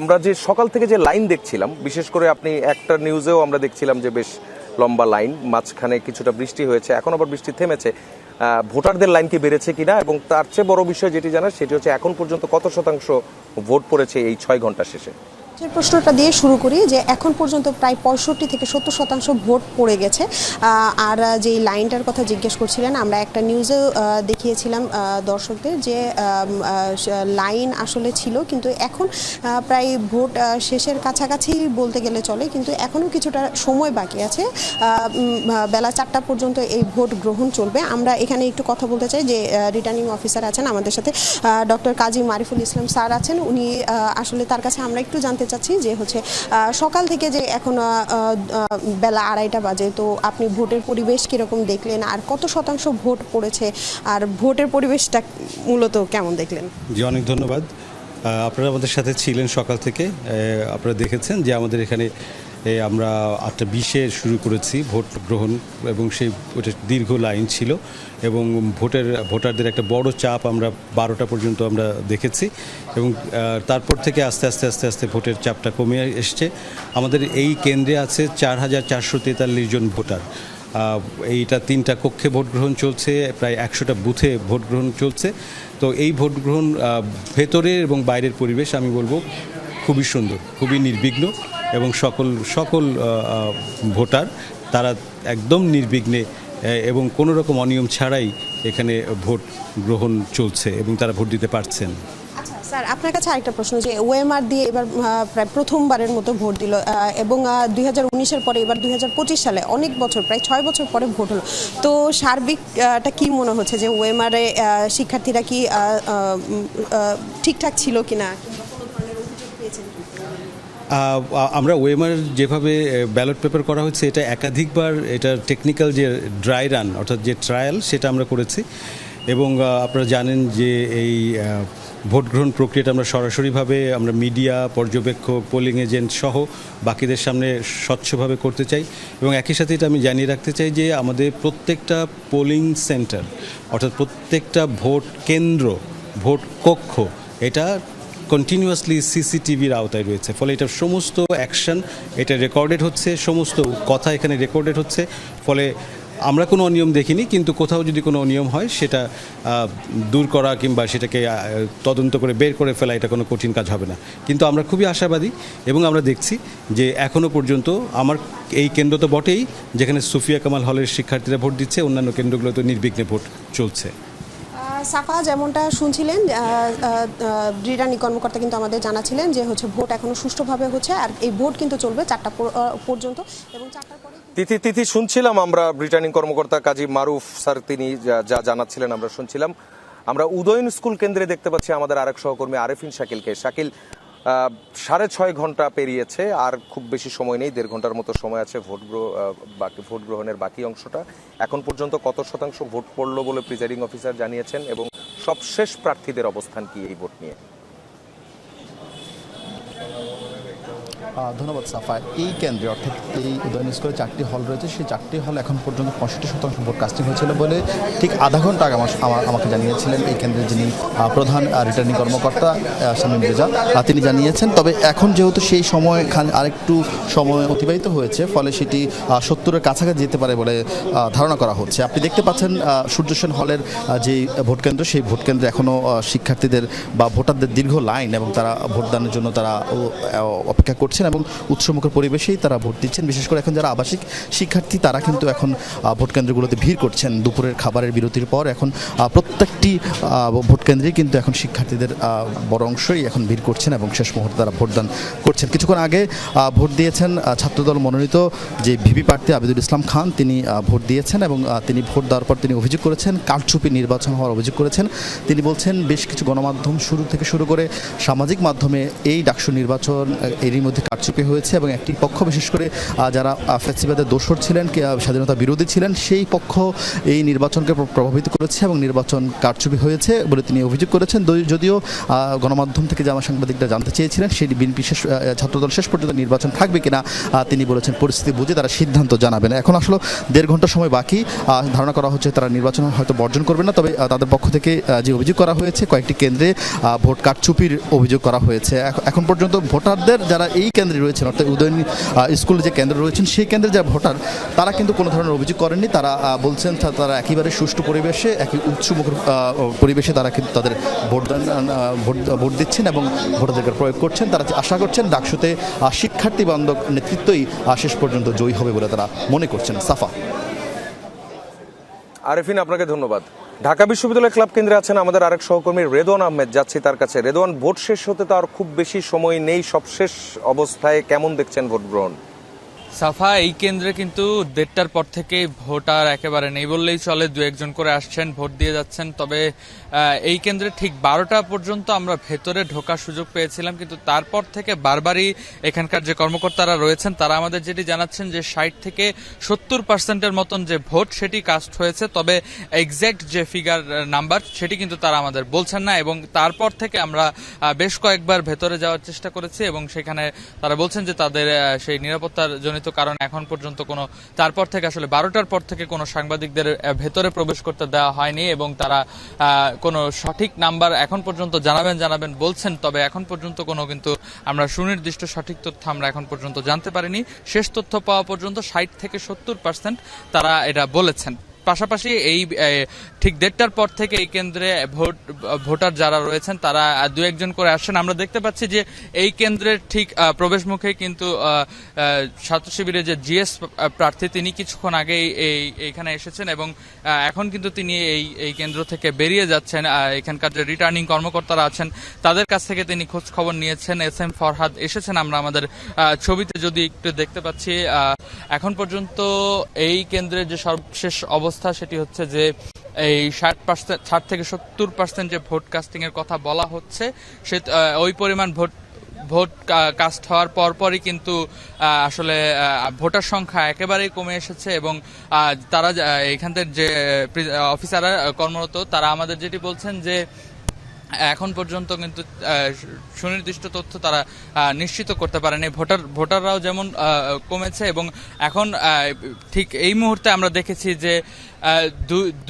আমরা যে সকাল থেকে যে লাইন দেখছিলাম, বিশেষ করে আপনি একটা নিউজেও আমরা দেখছিলাম যে বেশ লম্বা লাইন, মাঝখানে কিছুটা বৃষ্টি হয়েছে, এখন আবার বৃষ্টি থেমেছে। ভোটারদের লাইন কি বেড়েছে কিনা, এবং তার চেয়ে বড় বিষয় যেটি জানার সেটি হচ্ছে এখন পর্যন্ত কত শতাংশ ভোট পড়েছে এই 6 ঘন্টা শেষে? যে প্রশ্নটা দিয়ে শুরু করি, যে এখন পর্যন্ত প্রায় 65 থেকে 70% ভোট পড়ে গেছে। আর যে লাইনটার কথা জিজ্ঞেস করছিলেন, আমরা একটা নিউজে দেখিয়েছিলাম দর্শকদের যে লাইন আসলে ছিল, কিন্তু এখন প্রায় ভোট শেষের কাছাকাছি বলতে গেলে চলে, কিন্তু এখনও কিছুটা সময় বাকি আছে। বেলা 4টা পর্যন্ত এই ভোট গ্রহণ চলবে। আমরা এখানে একটু কথা বলতে চাই যে রিটার্নিং অফিসার আছেন আমাদের সাথে, ডক্টর কাজী মারিফুল ইসলাম স্যার আছেন। উনি আসলে তার কাছে আমরা একটু জানতে চাচ্ছি যে হচ্ছে সকাল থেকে যে এখন বেলা 2:30 বাজে, তো আপনি ভোটের পরিবেশ কিরকম দেখলেন, আর কত শতাংশ ভোট পড়েছে, আর ভোটের পরিবেশটা মূলত কেমন দেখলেন? জি, অনেক ধন্যবাদ। আপনারা আমাদের সাথে ছিলেন সকাল থেকে। আপনারা দেখেছেন যে আমাদের এখানে আমরা 8:20-এ শুরু করেছি ভোট গ্রহণ, এবং সেই ভোটের দীর্ঘ লাইন ছিল, এবং ভোটারদের একটা বড় চাপ আমরা 12টা পর্যন্ত আমরা দেখেছি, এবং তারপর থেকে আস্তে আস্তে ভোটের চাপটা কমে এসছে। আমাদের এই কেন্দ্রে আছে 4443 জন ভোটার। এইটা 3টা কক্ষে ভোট গ্রহণ চলছে, প্রায় 100টা বুথে ভোট গ্রহণ চলছে। তো এই ভোট গ্রহণ ভেতরের এবং বাইরের পরিবেশ আমি বলবো খুবই সুন্দর, খুবই নির্বিঘ্ন, এবং সকল ভোটার তারা একদম নির্বিঘ্নে এবং কোনো রকম অনিয়ম ছাড়াই এখানে ভোট গ্রহণ চলছে, এবং তারা ভোট দিতে পারছেন। আচ্ছা স্যার, আপনার কাছে আরেকটা প্রশ্ন, যে ওএমআর দিয়ে এবার প্রায় প্রথমবারের মতো ভোট দিল, এবং 2019-এর পরে এবার 2025 সালে অনেক বছর, প্রায় 6 বছর পরে ভোট হলো। তো সার্বিকটা কি মনে হচ্ছে যে ওএমআরে শিক্ষার্থীরা কি ঠিকঠাক ছিল কিনা? আমরা ওএমআর যেভাবে ব্যালট পেপার করা হচ্ছে, এটা একাধিকবার এটা টেকনিক্যাল যে ড্রাই রান অর্থাৎ যে ট্রায়াল, সেটা আমরা করেছি। এবং আপনারা জানেন যে এই ভোট গ্রহণ প্রক্রিয়াটা আমরা সরাসরিভাবে আমরা মিডিয়া, পর্যবেক্ষক, পোলিং এজেন্ট সহ বাকিদের সামনে স্বচ্ছভাবে করতে চাই। এবং একই সাথে এটা আমি জানিয়ে রাখতে চাই যে আমাদের প্রত্যেকটা পোলিং সেন্টার অর্থাৎ প্রত্যেকটা ভোট কেন্দ্র, ভোট কক্ষ, এটা কন্টিনিউয়াসলি সিসিটিভির আওতায় রয়েছে। ফলে এটা সমস্ত অ্যাকশন এটা রেকর্ডেড হচ্ছে, সমস্ত কথা এখানে রেকর্ডেড হচ্ছে। ফলে আমরা কোনো অনিয়ম দেখিনি, কিন্তু কোথাও যদি কোনো অনিয়ম হয় সেটা দূর করা কিংবা সেটাকে তদন্ত করে বের করে ফেলা, এটা কোনো কঠিন কাজ হবে না। কিন্তু আমরা খুবই আশাবাদী, এবং আমরা দেখছি যে এখনও পর্যন্ত আমার এই কেন্দ্র তো বটেই, যেখানে সুফিয়া কামাল হলের শিক্ষার্থীরা ভোট দিচ্ছে, অন্যান্য কেন্দ্রগুলোতে নির্বিঘ্নে ভোট চলছে। সাফা, যেমনটা শুনছিলেন, রিটার্নিং কর্মকর্তা কিন্তু আমাদের জানাছিলেন যে হচ্ছে ভোট এখনো সুষ্ঠুভাবে হচ্ছে, আর এই ভোট কিন্তু চলবে 4টা পর্যন্ত, এবং 4টার পরে তিথি শুনছিলাম আমরা রিটার্নিং কর্মকর্তা কাজী মারুফ স্যার তিনি যা জানাচ্ছিলেন আমরা শুনছিলাম। আমরা উদয়ন স্কুল কেন্দ্রে দেখতে পাচ্ছি আমাদের আরেক সহকর্মী আরেফিন শাকিলকে। শাকিল, 6.5 ঘন্টা পেরিয়েছে, আর খুব বেশি সময় নেই, 1.5 ঘন্টার মতো সময় আছে ভোট গ্রহণের বাকি অংশটা। এখন পর্যন্ত কত শতাংশ ভোট পড়লো বলে প্রিজাইডিং অফিসার জানিয়েছেন, এবং সবশেষ প্রার্থীদের অবস্থান কি এই ভোট নিয়ে? ধন্যবাদ সাফা। এই কেন্দ্রে অর্থাৎ এই উদয়ন স্কুলে 4টি হল রয়েছে, সেই 4টি হল এখন পর্যন্ত 65% ভোট কাস্টিং হয়েছিল বলে ঠিক আধা ঘন্টা আগে আমাকে জানিয়েছিলেন এই কেন্দ্রের যিনি প্রধান রিটার্নিং কর্মকর্তা শামীম রেজা, তিনি জানিয়েছেন। তবে এখন যেহেতু সেই সময় আরেকটু সময় অতিবাহিত হয়েছে, ফলে সেটি 70-এর কাছাকাছি যেতে পারে বলে ধারণা করা হচ্ছে। আপনি দেখতে পাচ্ছেন সূর্য সেন হলের যে ভোট কেন্দ্র, সেই ভোট কেন্দ্রে এখনও শিক্ষার্থীদের বা ভোটারদের দীর্ঘ লাইন, এবং তারা ভোটদানের জন্য তারা অপেক্ষা করছেন, এবং উৎসমুখর পরিবেশেই তারা ভোট দিচ্ছেন। বিশেষ করে এখন যারা আবাসিক শিক্ষার্থী তারা কিন্তু এখন ভোট কেন্দ্রগুলোতে ভিড় করছেন। দুপুরের খাবারের বিরতির পর এখন প্রত্যেকটি ভোট কেন্দ্রেই কিন্তু এখন শিক্ষার্থীদের বড় অংশই এখন ভিড় করছেন এবং শেষ মুহূর্তে তারা ভোটদান করছেন। কিছুক্ষণ আগে ভোট দিয়েছেন ছাত্রদল মনোনীত যে ভিপি প্রার্থী আবিদুল ইসলাম খান, তিনি ভোট দিয়েছেন এবং তিনি ভোট দেওয়ার পর তিনি অভিযোগ করেছেন কারচুপি নির্বাচন হওয়ার অভিযোগ করেছেন। তিনি বলছেন বেশ কিছু গণমাধ্যম শুরু থেকে শুরু করে সামাজিক মাধ্যমে এই ডাকসু নির্বাচন এরই মধ্যে কারচুপি হয়েছে এবং একটি পক্ষ বিশেষ করে যারা ফ্যাসিবাদের দোসর ছিলেন, স্বাধীনতা বিরোধী ছিলেন, সেই পক্ষ এই নির্বাচনকে প্রভাবিত করেছে এবং নির্বাচন কারচুপি হয়েছে বলে তিনি অভিযোগ করেছেন। যদিও গণমাধ্যম থেকে যে আমার সাংবাদিকরা জানতে চেয়েছিলেন সেই বিএনপি ছাত্রদল শেষ পর্যন্ত নির্বাচন থাকবে কিনা, তিনি বলেছেন পরিস্থিতি বুঝে তারা সিদ্ধান্ত জানাবেন। এখন আসলে 1.5 ঘন্টা সময় বাকি। ধারণা করা হচ্ছে তারা নির্বাচন হয়তো বর্জন করবে না, তবে তাদের পক্ষ থেকে যে অভিযোগ করা হয়েছে কয়েকটি কেন্দ্রে ভোট কারচুপির অভিযোগ করা হয়েছে। এখন পর্যন্ত ভোটারদের যারা এই কেন্দ্রে রয়েছেন, অর্থাৎ উদয়ন স্কুল যে কেন্দ্র রয়েছেন সেই কেন্দ্রে যারা ভোটার তারা কিন্তু কোনো ধরনের অভিযোগ করেননি। তারা বলছেন তারা একেবারে সুষ্ঠু পরিবেশে, একই উৎসমুখর পরিবেশে তারা কিন্তু তাদের ভোট দিচ্ছেন এবং ভোটাধিকার প্রয়োগ করছেন। তারা আশা করছেন ডাকসুতে শিক্ষার্থী বান্ধব নেতৃত্বই শেষ পর্যন্ত জয়ী হবে বলে তারা মনে করছেন। সাফা। আরেফিন, আপনাকে ধন্যবাদ। ঢাকা বিশ্ববিদ্যালয় ক্লাব কেন্দ্রে আছেন আমাদের আরেক সহকর্মী রেদওয়ান আহমেদ, যাচ্ছি তার কাছে। রেদওয়ান, ভোট শেষ হতে তো আর খুব বেশি সময় নেই, সব শেষ অবস্থায় কেমন দেখছেন ভোট গ্রহণ? সাফা, এই কেন্দ্রে কিন্তু 1:30টার পর থেকেই ভোটার একেবারে নেই বললেই চলে। 2-1 করে আসছেন, ভোট দিয়ে যাচ্ছেন। তবে এই কেন্দ্রে ঠিক 12টা পর্যন্ত আমরা ভেতরে ঢোকার সুযোগ পেয়েছিলাম, কিন্তু তারপর থেকে বারবারই এখানকার যে কর্মকর্তারা রয়েছেন তারা আমাদের যেটি জানাচ্ছেন যে 60 থেকে 70% মতন যে ভোট সেটি কাস্ট হয়েছে, তবে এক্স্যাক্ট যে ফিগার নাম্বার সেটি কিন্তু তারা আমাদের বলছেন না। এবং তারপর থেকে আমরা বেশ কয়েকবার ভেতরে যাওয়ার চেষ্টা করেছি এবং সেখানে তারা বলছেন যে তাদের সেই নিরাপত্তার জনিত কারণ এখন পর্যন্ত কোনো, তারপর থেকে আসলে 12টার পর থেকে কোনো সাংবাদিকদের ভেতরে প্রবেশ করতে দেওয়া হয়নি এবং তারা কোনো সঠিক নাম্বার এখন পর্যন্ত জানাবেন বলছেন। তবে এখন পর্যন্ত কোনো কিন্তু আমরা সুনির্দিষ্ট সঠিক তথ্য আমরা এখন পর্যন্ত জানতে পারিনি। শেষ তথ্য পাওয়া পর্যন্ত 60 থেকে 70% তারা এটা বলেছেন। পাশাপাশি এই ঠিক 1:30টার পর থেকে এই কেন্দ্রে ভোটার যারা রয়েছেন তারা 2-1 করে আসছেন। আমরা দেখতে পাচ্ছি যে এই কেন্দ্রের ঠিক প্রবেশ মুখে কিন্তু ছাত্র শিবিরের যে জিএস প্রার্থী তিনি কিছুক্ষণ আগেই এইখানে এসেছেন এবং এখন কিন্তু তিনি এই কেন্দ্র থেকে বেরিয়ে যাচ্ছেন। এখানকার যে রিটার্নিং কর্মকর্তারা আছেন তাদের কাছ থেকে তিনি খোঁজ খবর নিয়েছেন। SM ফরহাদ এসেছেন, আমরা আমাদের ছবিতে যদি একটু দেখতে পাচ্ছি। এখন পর্যন্ত এই কেন্দ্রের যে সর্বশেষ অবস্থা সেটি হচ্ছে যে এই 60 থেকে 70% যে ভোট কাস্টিং এর কথা বলা হচ্ছে সে ওই পরিমাণ ভোট কাস্ট হওয়ার পরপরই কিন্তু আসলে ভোটার সংখ্যা একেবারেই কমে এসেছে এবং তারা এখানকার যে অফিসাররা কর্মরত তারা আমাদের যেটি বলছেন যে এখন পর্যন্ত কিন্তু সুনির্দিষ্ট তথ্য তারা নিশ্চিত করতে পারেনি। ভোটাররাও যেমন কমেছে এবং এখন ঠিক এই মুহূর্তে আমরা দেখেছি যে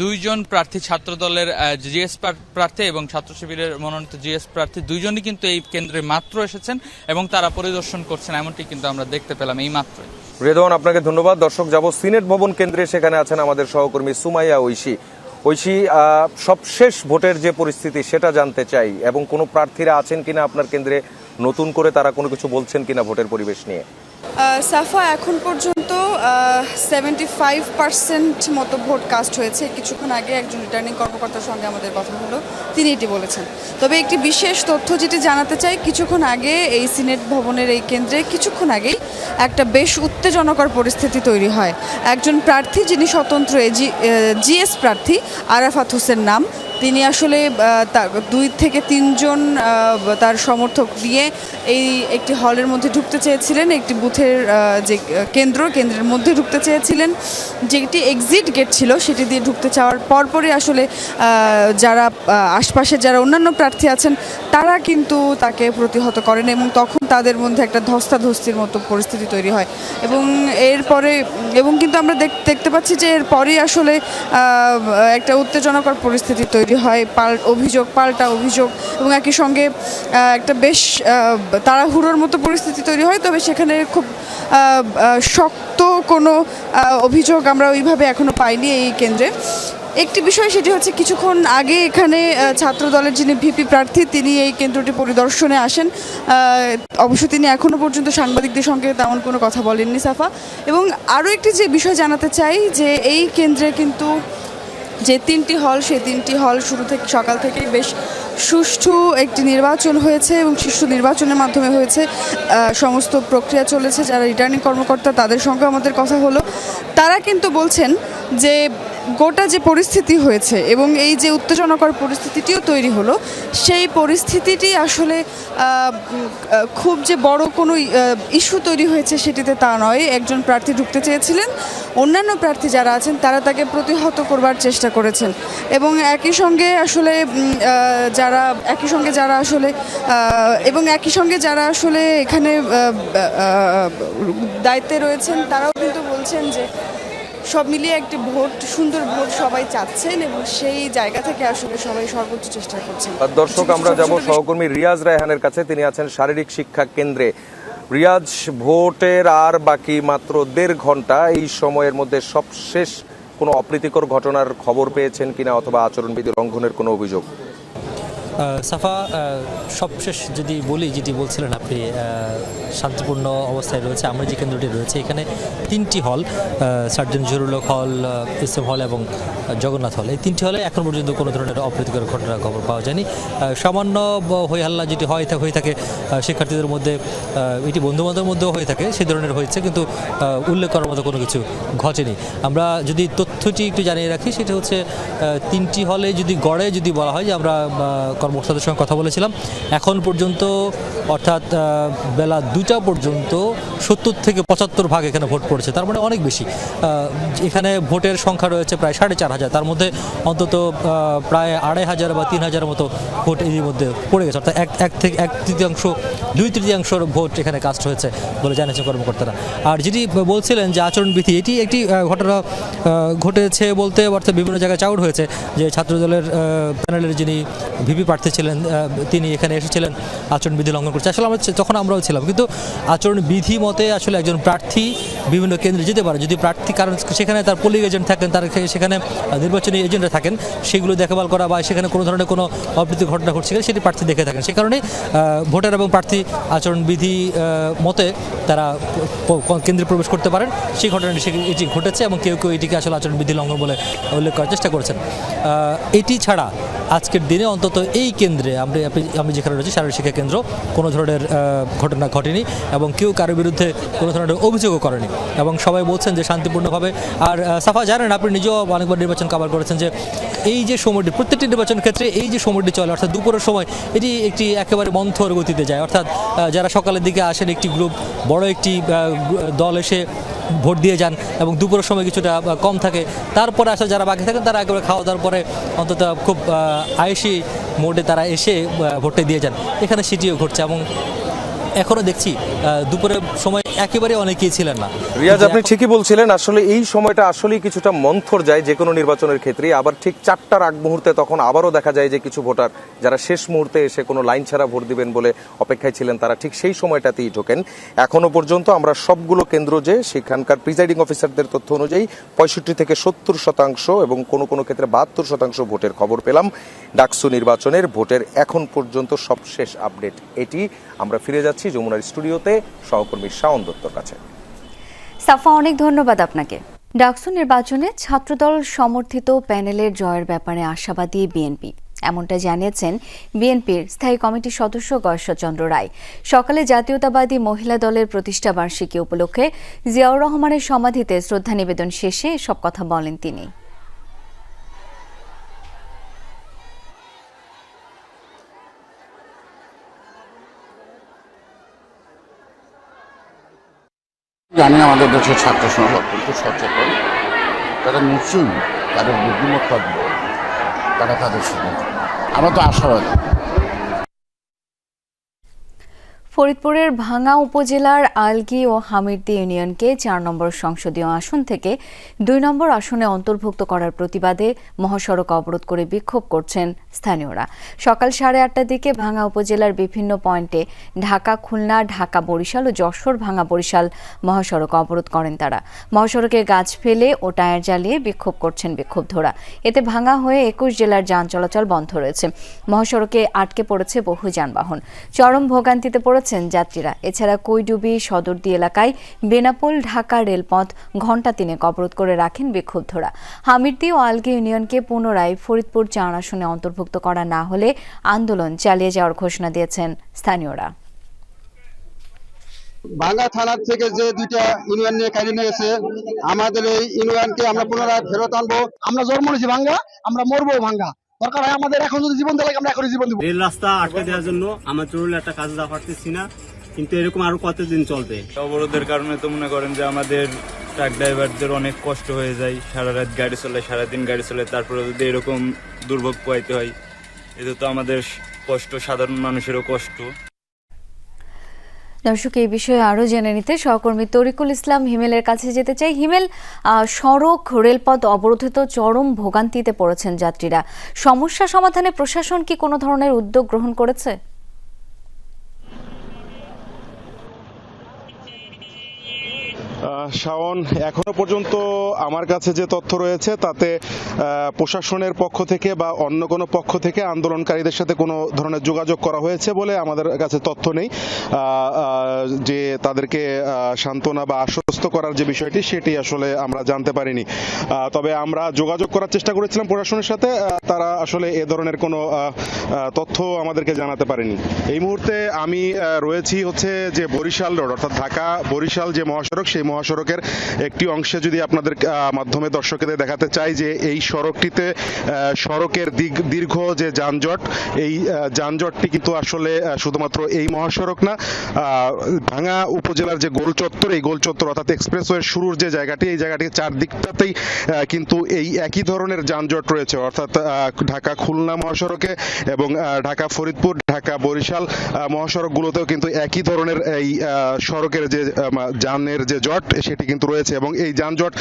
দুইজন প্রার্থী, ছাত্র দলের জিএস প্রার্থী এবং ছাত্র শিবিরের মনোনীত জিএস প্রার্থী দুইজনই কিন্তু এই কেন্দ্রে মাত্র এসেছেন এবং তারা পরিদর্শন করছেন, এমনটি কিন্তু আমরা দেখতে পেলাম এই মাত্রই। রেদওয়ান, আপনাকে ধন্যবাদ। দর্শক, যাব সিনেট ভবন কেন্দ্রে, সেখানে আছেন আমাদের সহকর্মী সুমাইয়া ঐশী। সবশেষ ভোটের যে পরিস্থিতি সেটা জানতে চাই এবং কোনো প্রার্থীরা আছেন কিনা আপনার কেন্দ্রে, নতুন করে তারা কোনো কিছু বলছেন কিনা ভোটের পরিবেশ নিয়ে? সাফা, এখন পর্যন্ত 75% মতো ভোট কাস্ট হয়েছে। কিছুক্ষণ আগে একজন রিটার্নিং কর্মকর্তার সঙ্গে আমাদের কথা হলো, তিনি এটি বলেছেন। তবে একটি বিশেষ তথ্য যেটি জানাতে চাই, কিছুক্ষণ আগে এই সিনেট ভবনের এই কেন্দ্রে কিছুক্ষণ আগেই একটা বেশ উত্তেজনকর পরিস্থিতি তৈরি হয়। একজন প্রার্থী, যিনি স্বতন্ত্র জিএস প্রার্থী, আরাফাত হোসেন নাম, তিনি আসলে 2 থেকে 3 জন তার সমর্থক নিয়ে এই একটি হলের মধ্যে ঢুকতে চেয়েছিলেন, একটি বুথের যে কেন্দ্রের মধ্যে ঢুকতে চেয়েছিলেন। যেটি এক্সিট গেট ছিল সেটি দিয়ে ঢুকতে চাওয়ার পরপরই আসলে যারা আশপাশে যারা অন্যান্য প্রার্থী আছেন তারা কিন্তু তাকে প্রতিহত করেন এবং তখন তাদের মধ্যে একটা ধস্তাধস্তির মতো পরিস্থিতি তৈরি হয় এবং কিন্তু আমরা দেখতে পাচ্ছি যে এরপরেই আসলে একটা উত্তেজনকর পরিস্থিতি তৈরি হয়, পাল্টা অভিযোগ এবং একই সঙ্গে একটা বেশ তাড়াহুড়োর মতো পরিস্থিতি তৈরি হয়। তবে সেখানে খুব শক্ত কোনো অভিযোগ আমরা ওইভাবে এখনো পাইনি এই কেন্দ্রে। একটি বিষয় সেটি হচ্ছে কিছুক্ষণ আগে এখানে ছাত্র দলের যিনি ভিপি প্রার্থী তিনি এই কেন্দ্রটি পরিদর্শনে আসেন। অবশ্য তিনি এখনো পর্যন্ত সাংবাদিকদের সঙ্গে তেমন কোনো কথা বলেননি সাফা। এবং আরও একটি যে বিষয় জানাতে চাই যে এই কেন্দ্রে কিন্তু যে 3টি হল সেই 3টি হল শুরু থেকে সকাল থেকেই বেশ সুষ্ঠু একটি নির্বাচন হয়েছে এবং সুষ্ঠু নির্বাচনের মাধ্যমে হয়েছে। সমস্ত প্রক্রিয়া চলেছে। যারা রিটার্নিং কর্মকর্তা তাদের সঙ্গে আমাদের কথা হলো, তারা কিন্তু বলছেন যে গোটা যে পরিস্থিতি হয়েছে এবং এই যে উত্তেজনাকর পরিস্থিতিটিও তৈরি হলো, সেই পরিস্থিতিটি আসলে খুব যে বড় কোনো ইস্যু তৈরি হয়েছে সেটিতে তা নয়। একজন প্রার্থী ঢুকতে চেয়েছিলেন, অন্যান্য প্রার্থী যারা আছেন তারা তাকে প্রতিহত করবার চেষ্টা করেছেন এবং একই সঙ্গে যারা আসলে এখানে দায়িত্বে রয়েছেন তারাও কিন্তু বলছেন যে সব মিলিয়ে একটি সুন্দর ভোট সবাই চাচ্ছেন এবং সেই জায়গা থেকে আসলে সবাই সর্বোচ্চ চেষ্টা করছেন। দর্শক, আমরা যাব সহকর্মী রিয়াজ রায়হানের কাছে। তিনি আছেন শারীরিক শিক্ষা কেন্দ্রে। রিয়াজ, ভোটের আর বাকি মাত্র 1.5 ঘন্টা, এই সময়ের মধ্যে সবশেষ কোনো অপ্রীতিকর ঘটনার খবর পেয়েছেন কিনা অথবা আচরণবিধি লঙ্ঘনের কোনো অভিযোগ? সাফা, সবশেষ যদি বলি, যেটি বলছিলেন আপনি, শান্তিপূর্ণ অবস্থায় রয়েছে। আমরা যে কেন্দ্রটি রয়েছে এখানে 3টি হল, সার্জন জহুরুল হক হল, ইসলাম হল এবং জগন্নাথ হল, এই 3টি হলে এখন পর্যন্ত কোনো ধরনের অপ্রীতিকর ঘটনার খবর পাওয়া যায়নি। সামান্য হইহাল্লা যেটি হয়ে থাকে শিক্ষার্থীদের মধ্যে, এটি বন্ধুবান্ধবের মধ্যেও হয়ে থাকে, সেই ধরনের হয়েছে, কিন্তু উল্লেখ করার মতো কোনো কিছু ঘটেনি। আমরা যদি তথ্যটি একটু জানিয়ে রাখি, সেটা হচ্ছে 3টি হলে যদি গড়ে যদি বলা হয় যে আমরা কর্মকর্তাদের সঙ্গে কথা বলেছিলাম, এখন পর্যন্ত অর্থাৎ বেলা 2টা পর্যন্ত 70 থেকে 75 ভাগ এখানে ভোট পড়েছে। তার মানে অনেক বেশি। এখানে ভোটের সংখ্যা রয়েছে প্রায় 4,500, তার মধ্যে অন্তত প্রায় 2,500 বা 3,000 মতো ভোট এর মধ্যে পড়ে গেছে। অর্থাৎ এক তৃতীয়াংশ 2/3 ভোট এখানে কাস্ট হয়েছে বলে জানিয়েছেন কর্মকর্তারা। আর যেটি বলছিলেন যে আচরণবিধি, এটি একটি ঘটনা ঘটেছে বলতে অর্থাৎ বিভিন্ন জায়গায় চাউর হয়েছে যে ছাত্রদলের প্যানেলের যিনি ভিপি প্রার্থী ছিলেন তিনি এখানে এসেছিলেন, আচরণবিধি লঙ্ঘন করছে। আসলে তখন আমরাও ছিলাম, কিন্তু আচরণবিধি মতে আসলে একজন প্রার্থী বিভিন্ন কেন্দ্রে যেতে পারে যদি প্রার্থী, কারণ সেখানে তার পোলিং এজেন্ট থাকেন, তার সেখানে নির্বাচনী এজেন্টরা থাকেন, সেগুলো দেখভাল করা বা সেখানে কোনো ধরনের কোনো অপ্রীতি ঘটনা ঘটছে কিনা সেটি প্রার্থী দেখে থাকেন। সে কারণে ভোটার এবং প্রার্থী আচরণবিধি মতে তারা কেন্দ্রে প্রবেশ করতে পারেন। সেই ঘটনাটি এটি ঘটেছে এবং কেউ কেউ এটিকে আসলে আচরণবিধি লঙ্ঘন বলে উল্লেখ করার চেষ্টা করেছেন। এটি ছাড়া আজকের দিনে অন্তত এই কেন্দ্রে আমি যেখানে রয়েছি শারীরিক শিক্ষা কেন্দ্র, কোনো ধরনের ঘটনা ঘটেনি এবং কেউ কারোর বিরুদ্ধে কোনো ধরনের অভিযোগও করেনি এবং সবাই বলছেন যে শান্তিপূর্ণভাবে। আর সাফা, জানেন আপনি নিজেও অনেকবার নির্বাচন কভার করেছেন যে এই যে সময়টি প্রত্যেকটি নির্বাচনের ক্ষেত্রে এই যে সময়টি চলে অর্থাৎ দুপুরের সময়, এটি একটি একেবারে মন্থর গতিতে যায়। অর্থাৎ যারা সকালের দিকে আসেন একটি গ্রুপ, বড় একটি দল এসে ভোট দিয়ে যান এবং দুপুরের সময় কিছুটা কম থাকে, তারপরে আসলে যারা বাকি থাকেন তারা একেবারে খাওয়া দাওয়ার পরে অন্তত খুব আয়েসি মোডে তারা এসে ভোটে দিয়ে যান। এখানে সেটিও ঘটছে এবং এখনো দেখছি দুপুরের সময় একেবারে অনেকেই ছিলেন না। রিয়াজ, আপনি ঠিকই বলছিলেন, আসলে এই সময়টা আসলেই কিছুটা মন্থর যায় যে কোনো নির্বাচনের ক্ষেত্রে। আবার ঠিক 4টার আগ মুহূর্তে তখন আবারও দেখা যায় যে কিছু ভোটার যারা শেষ মুহূর্তে এসে কোনো লাইন ছাড়া ভোট দিবেন বলে অপেক্ষায় ছিলেন, তারা ঠিক সেই সময়টাতেই ঢোকেন। এখনো পর্যন্ত আমরা সবগুলো কেন্দ্র যে সেখানকার প্রিজাইডিং অফিসারদের তথ্য অনুযায়ী 65 থেকে 70% এবং কোনো কোনো ক্ষেত্রে 72% ভোটের খবর পেলাম। ডাকসু নির্বাচনের ভোটের এখন পর্যন্ত সবশেষ আপডেট এটি। আমরা ফিরে যাচ্ছি যমুনার স্টুডিওতে সহকর্মী শাওন দত্তর কাছে। সাফা, অনেক ধন্যবাদ আপনাকে। ডাকসু নির্বাচনে ছাত্রদল সমর্থিত প্যানেলের জয়ের ব্যাপারে আশাবাদী বিএনপি, এমনটা জানিয়েছেন বিএনপির স্থায়ী কমিটির সদস্য গয়েশ্বরচন্দ্র রায়। সকালে জাতীয়তাবাদী মহিলা দলের প্রতিষ্ঠা বার্ষিকী উপলক্ষে জিয়াউর রহমানের সমাধিতে শ্রদ্ধা নিবেদন শেষে এসব কথা বলেন তিনি। জানি আমাদের দেশের ছাত্র সমাজ অত্যন্ত সচেতন, তারা নিশ্চয়ই তাদের বুদ্ধিমত্তা দিয়ে তারা তাদের সিদ্ধান্ত, আমরা তো আশাবাদী। ফরিদপুরের ভাঙ্গা উপজেলার আলগি ও হামিরদি ইউনিয়নকে ৪ নম্বর সংসদীয় আসন থেকে ২ নম্বর আসনে অন্তর্ভুক্ত করার প্রতিবাদে মহাসড়ক অবরোধ করে বিক্ষোভ করছেন স্থানীয়রা। সকাল 8:30টার দিকে ভাঙ্গা উপজেলার বিভিন্ন পয়েন্টে ঢাকা খুলনা, ঢাকা বরিশাল ও যশোর ভাঙ্গা বরিশাল মহাসড়ক অবরোধ করেন তারা। মহাসড়কে গাছ ফেলে ও টায়ার জ্বালিয়ে বিক্ষোভ করছেন বিক্ষোভধরা। এতে ভাঙ্গা হয়ে ২১ জেলার যান চলাচল বন্ধ রয়েছে। মহাসড়কে আটকে পড়েছে বহু যানবাহন। চরম ভোগান্তিতে পড়েছেন যাত্রীরা। এছাড়া কৈডুবি সদরদি এলাকায় বেনাপোল ঢাকা রেলপথ ঘণ্টা ৩ অবরোধ করে রাখেন বিক্ষোভধরা। হামিরদি ও আলগি ইউনিয়নকে পুনরায় ফরিদপুর ৪ আসনে অন্তর্ভুক্ত করা না হলে আন্দোলন চালিয়ে যাওয়ার ঘোষণা দিয়েছেন স্থানীয়রা। ভাঙ্গা থানার থেকে যে 2টা ইউনিয়ন নিয়ে কাজে নিয়েছে, আমাদের এই ইউনিয়নকে আমরা পুনরায় ফেরত আনবো। আমরা জন্ম নিয়েছি ভাঙ্গা, আমরা মরবো ভাঙ্গা। দরকার হয় আমাদের এখন যদি জীবন দেয় আমরা এখনই জীবন দেবো। রেল রাস্তা আটকে দেওয়ার জন্য আমরা জরুরি একটা কাজ যা পারতেছি না, কিন্তু এরকম আরো কতদিন চলবে? অবরোধের কারণে তো মনে করেন যে আমাদের ট্রাক ড্রাইভারদের অনেক কষ্ট হয়ে যায়। সারা রাত গাড়ি চলে, সারাদিন গাড়ি চলে, তারপরে যদি এরকম দুর্ভোগ পোহাইতে হয়, এটা তো আমাদের কষ্ট, সাধারণ মানুষেরও কষ্ট। দর্শক, এই বিষয়ে আরো জেনে নিতে সহকর্মী তরিকুল ইসলাম হিমেলের কাছে যেতে চাই। হিমেল, সড়ক রেলপথ অবরোধিত, চরম ভোগান্তিতে পড়েছেন যাত্রীরা। সমস্যা সমাধানে প্রশাসন কি কোনো ধরনের উদ্যোগ গ্রহণ করেছে? শাওন, এখনো পর্যন্ত আমার কাছে যে তথ্য রয়েছে তাতে প্রশাসনের পক্ষ থেকে বা অন্য কোনো পক্ষ থেকে আন্দোলনকারীদের সাথে কোনো ধরনের যোগাযোগ করা হয়েছে বলে আমাদের কাছে তথ্য নেই। যে তাদেরকে সান্ত্বনা বা আশ্বস্ত করার যে বিষয়টি, সেটি আসলে আমরা জানতে পারিনি। তবে আমরা যোগাযোগ করার চেষ্টা করেছিলাম প্রশাসনের সাথে, তারা আসলে এ ধরনের কোনো তথ্য আমাদেরকে জানাতে পারেনি। এই মুহূর্তে আমি রয়েছি হচ্ছে যে বরিশাল রোড, অর্থাৎ ঢাকা বরিশাল যে মহাসড়ক, সেই মহাসড়কের একটি অংশে যদি আপনাদের মাধ্যমে দর্শকদের দেখাতে চাই যে এই সড়কটিতে সড়কের দীর্ঘ যে যানজট, এই যানজটটি কিন্তু আসলে শুধুমাত্র এই মহাসড়ক না, ভাঙ্গা উপজেলার যে গোল চত্বর, এই গোল চত্বর অর্থাৎ এক্সপ্রেসওয়ের শুরুর যে জায়গাটি, এই জায়গাটির চারদিকটাতেই কিন্তু এই একই ধরনের যানজট রয়েছে। অর্থাৎ ঢাকা খুলনা মহাসড়কে এবং ঢাকা ফরিদপুর, ঢাকা বরিশাল মহাসড়কগুলোতেও কিন্তু একই ধরনের এই সড়কের যে যানের যে জট, সেটি কিন্তু রয়েছে এবং এই যানজট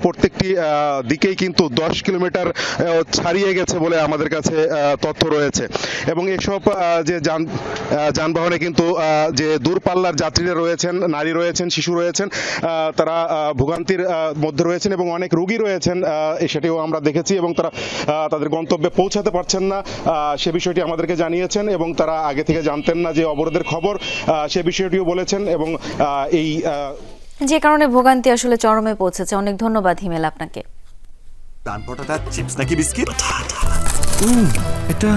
প্রত্যেকটি দিকেই কিন্তু 10 কিলোমিটার ছাড়িয়ে গেছে বলে আমাদের কাছে তথ্য রয়েছে। এবং এসব যে যানবাহনে কিন্তু যে দূরপাল্লার যাত্রীরা রয়েছেন, নারী রয়েছেন, শিশু রয়েছেন, তারা ভোগান্তির মধ্যে রয়েছেন এবং অনেক রোগী রয়েছেন, সেটিও আমরা দেখেছি এবং তারা তাদের গন্তব্যে পৌঁছাতে পারছেন না, সে বিষয়টি আমাদেরকে জানিয়েছেন এবং তারা আগে থেকে জানতেন না যে অবরোধের খবর, সে বিষয়টিও বলেছেন এবং এই যে কারণে ভোগান্তি আসলে চরমে পৌঁছেছে। অনেক ধন্যবাদ হিমেল আপনাকে। চিপস নাকি বিস্কিট? এটা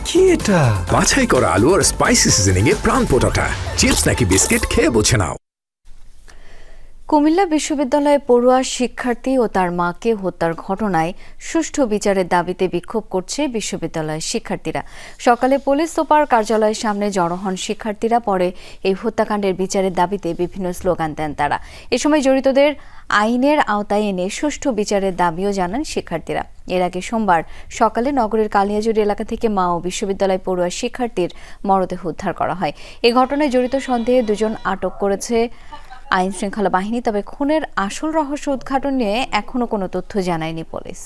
কি? এটা বাছাই করা আলু আর স্পাইসি সিজনিং এ প্রাণ পোটাটা। চিপস নাকি বিস্কিট, খেয়ে বুঝে নাও। কুমিল্লা বিশ্ববিদ্যালয়ে পড়ুয়া শিক্ষার্থী ও তার মাকে হত্যার ঘটনায় সুষ্ঠু বিচারের দাবিতে বিক্ষোভ করছে বিশ্ববিদ্যালয়ের শিক্ষার্থীরা। সকালে পুলিশ সুপার কার্যালয়ের সামনে জড়ো হন শিক্ষার্থীরা। পরে এই হত্যাকাণ্ডের বিচারের দাবিতে বিভিন্ন স্লোগান দেন তারা। এ সময় জড়িতদের আইনের আওতায় এনে সুষ্ঠু বিচারের দাবিও জানান শিক্ষার্থীরা। এর আগে সোমবার সকালে নগরের কালিয়াজুড়ি এলাকা থেকে মা ও বিশ্ববিদ্যালয় পড়ুয়া শিক্ষার্থীর মরদেহ উদ্ধার করা হয়। এই ঘটনায় জড়িত সন্দেহে 2 জন আটক করেছে আইন শৃঙ্খলা বাহিনী। তবে খুনের আসল রহস্য উদ্ঘাটন নিয়ে এখনো কোনো তথ্য জানায়নি পুলিশ।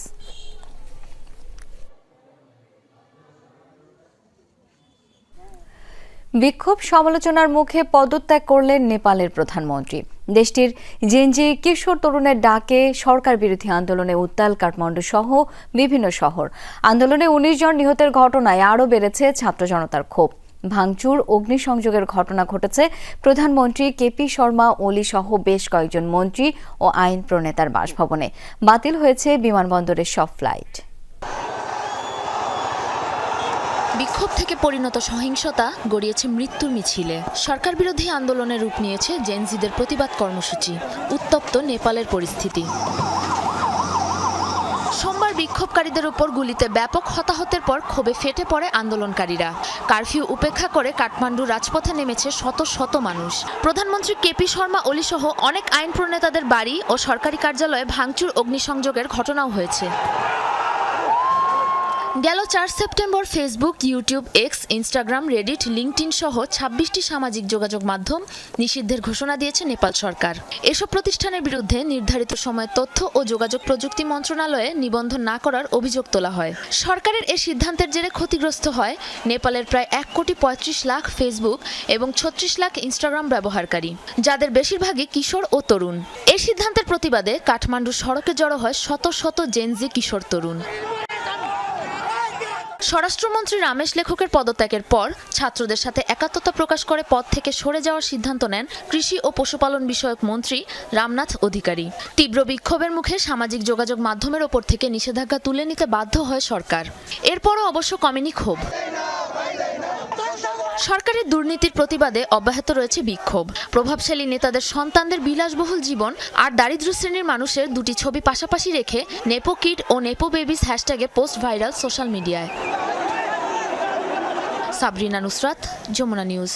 বিক্ষোভ সমালোচনার মুখে পদত্যাগ করলেন নেপালের প্রধানমন্ত্রী। দেশটির জেনজি কিশোর তরুণের ডাকে সরকার বিরোধী আন্দোলনে উত্তাল কাঠমান্ডু সহ বিভিন্ন শহর। আন্দোলনে 19 জন নিহতের ঘটনায় আরও বেড়েছে ছাত্র জনতার ক্ষোভ। ভাঙচুর, অগ্নিসংযোগের ঘটনা ঘটেছে প্রধানমন্ত্রী কেপি শর্মা ওলি সহ বেশ কয়েকজন মন্ত্রী ও আইন প্রণেতার বাসভবনে। বাতিল হয়েছে বিমানবন্দরের সব ফ্লাইট। বিক্ষোভ থেকে পরিণত সহিংসতা গড়িয়েছে মৃত্যুর মিছিলে। সরকার বিরোধী আন্দোলনের রূপ নিয়েছে জেনজিদের প্রতিবাদ কর্মসূচি। উত্তপ্ত নেপালের পরিস্থিতি। সোমবার বিক্ষোভকারীদের উপর গুলিতে ব্যাপক হতাহতের পর ক্ষোভে ফেটে পড়ে আন্দোলনকারীরা। কারফিউ উপেক্ষা করে কাঠমান্ডু রাজপথে নেমেছে শত শত মানুষ। প্রধানমন্ত্রী কেপি শর্মা ওলি সহ অনেক আইন প্রণেতাদের বাড়ি ও সরকারি কার্যালয়ে ভাঙচুর, অগ্নিসংযোগের ঘটনাও হয়েছে। গেল 4 September Facebook, YouTube, x, Instagram, Reddit, LinkedIn সহ 26টি সামাজিক যোগাযোগ মাধ্যম নিষিদ্ধের ঘোষণা দিয়েছে নেপাল সরকার। এসব প্রতিষ্ঠানের বিরুদ্ধে নির্ধারিত সময়ে তথ্য ও যোগাযোগ প্রযুক্তি মন্ত্রণালয়ে নিবন্ধন না করার অভিযোগ তোলা হয়। সরকারের এই সিদ্ধান্তের জেরে ক্ষতিগ্রস্ত হয় নেপালের প্রায় 1,35,00,000 ফেসবুক এবং 36 লাখ ইনস্টাগ্রাম ব্যবহারকারী, যাদের বেশিরভাগই কিশোর ও তরুণ। এই সিদ্ধান্তের প্রতিবাদে কাঠমান্ডু সড়কে জড়ো হয় শত শত জেনজি কিশোর তরুণ। স্বরাষ্ট্রমন্ত্রী রামেশ লেখকের পদত্যাগের পর ছাত্রদের সাথে একাত্মতা প্রকাশ করে পদ থেকে সরে যাওয়ার সিদ্ধান্ত নেন কৃষি ও পশুপালন বিষয়ক মন্ত্রী রামনাথ অধিকারী। তীব্র বিক্ষোভের মুখে সামাজিক যোগাযোগ মাধ্যমের ওপর থেকে নিষেধাজ্ঞা তুলে নিতে বাধ্য হয় সরকার। এরপরও অবশ্য কমেনি ক্ষোভ। সরকারের দুর্নীতির প্রতিবাদে অব্যাহত রয়েছে বিক্ষোভ। প্রভাবশালী নেতাদের সন্তানদের বিলাসবহুল জীবন আর দারিদ্র শ্রেণীর মানুষের দুটি ছবি পাশাপাশি রেখে নেপো কিড ও নেপো বেবিস হ্যাশট্যাগে পোস্ট ভাইরাল সোশ্যাল মিডিয়ায়। সাবরিনা নুসরাত, যমুনা নিউজ।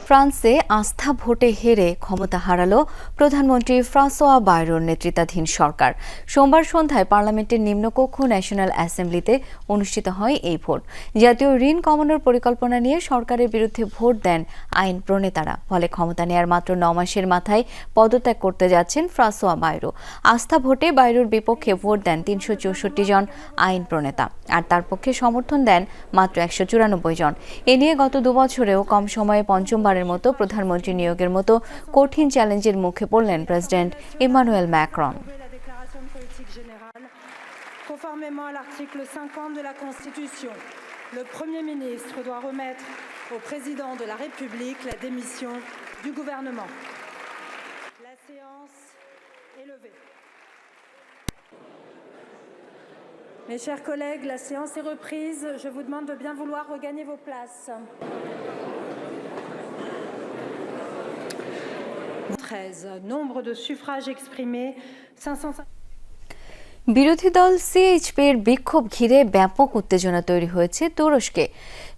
ফ্রান্সে আস্থা ভোটে হেরে ক্ষমতা হারালো প্রধানমন্ত্রী ফ্রাঁসোয়া বায়রোর নেতৃত্বাধীন সরকার। সোমবার সন্ধ্যায় পার্লামেন্টের নিম্নকক্ষ ন্যাশনাল অ্যাসেম্বলিতে অনুষ্ঠিত হয় এই ভোট। জাতীয় ঋণ কমানোর পরিকল্পনা নিয়ে সরকারের বিরুদ্ধে ভোট দেন আইন প্রণেতারা। ফলে ক্ষমতা নেয়ার মাত্র 9 মাসের মাথায় পদত্যাগ করতে যাচ্ছেন ফ্রাঁসোয়া বায়রো। আস্থা ভোটে বায়রোর বিপক্ষে ভোট দেন 364 জন আইন প্রণেতা, আর তার পক্ষে সমর্থন দেন মাত্র 194 জন। এ নিয়ে গত 2 বছরেও কম সময়ে পঞ্চমবারের মতো প্রধানমন্ত্রী নিয়োগের মতো কঠিন চ্যালেঞ্জের মুখে পড়লেন president Emmanuel Macron. Conformément à l'article 50 de la Constitution, le Premier ministre doit remettre au président de la République la démission du gouvernement. La séance est levée. Mes chers collègues, la séance est reprise. Je vous demande de bien vouloir regagner vos places. 13. Nombre de suffrages exprimés 550. বিরোধী দল সিএইচপির বিক্ষোভ ঘিরে ব্যাপক উত্তেজনা তৈরি হয়েছে তুরস্কে।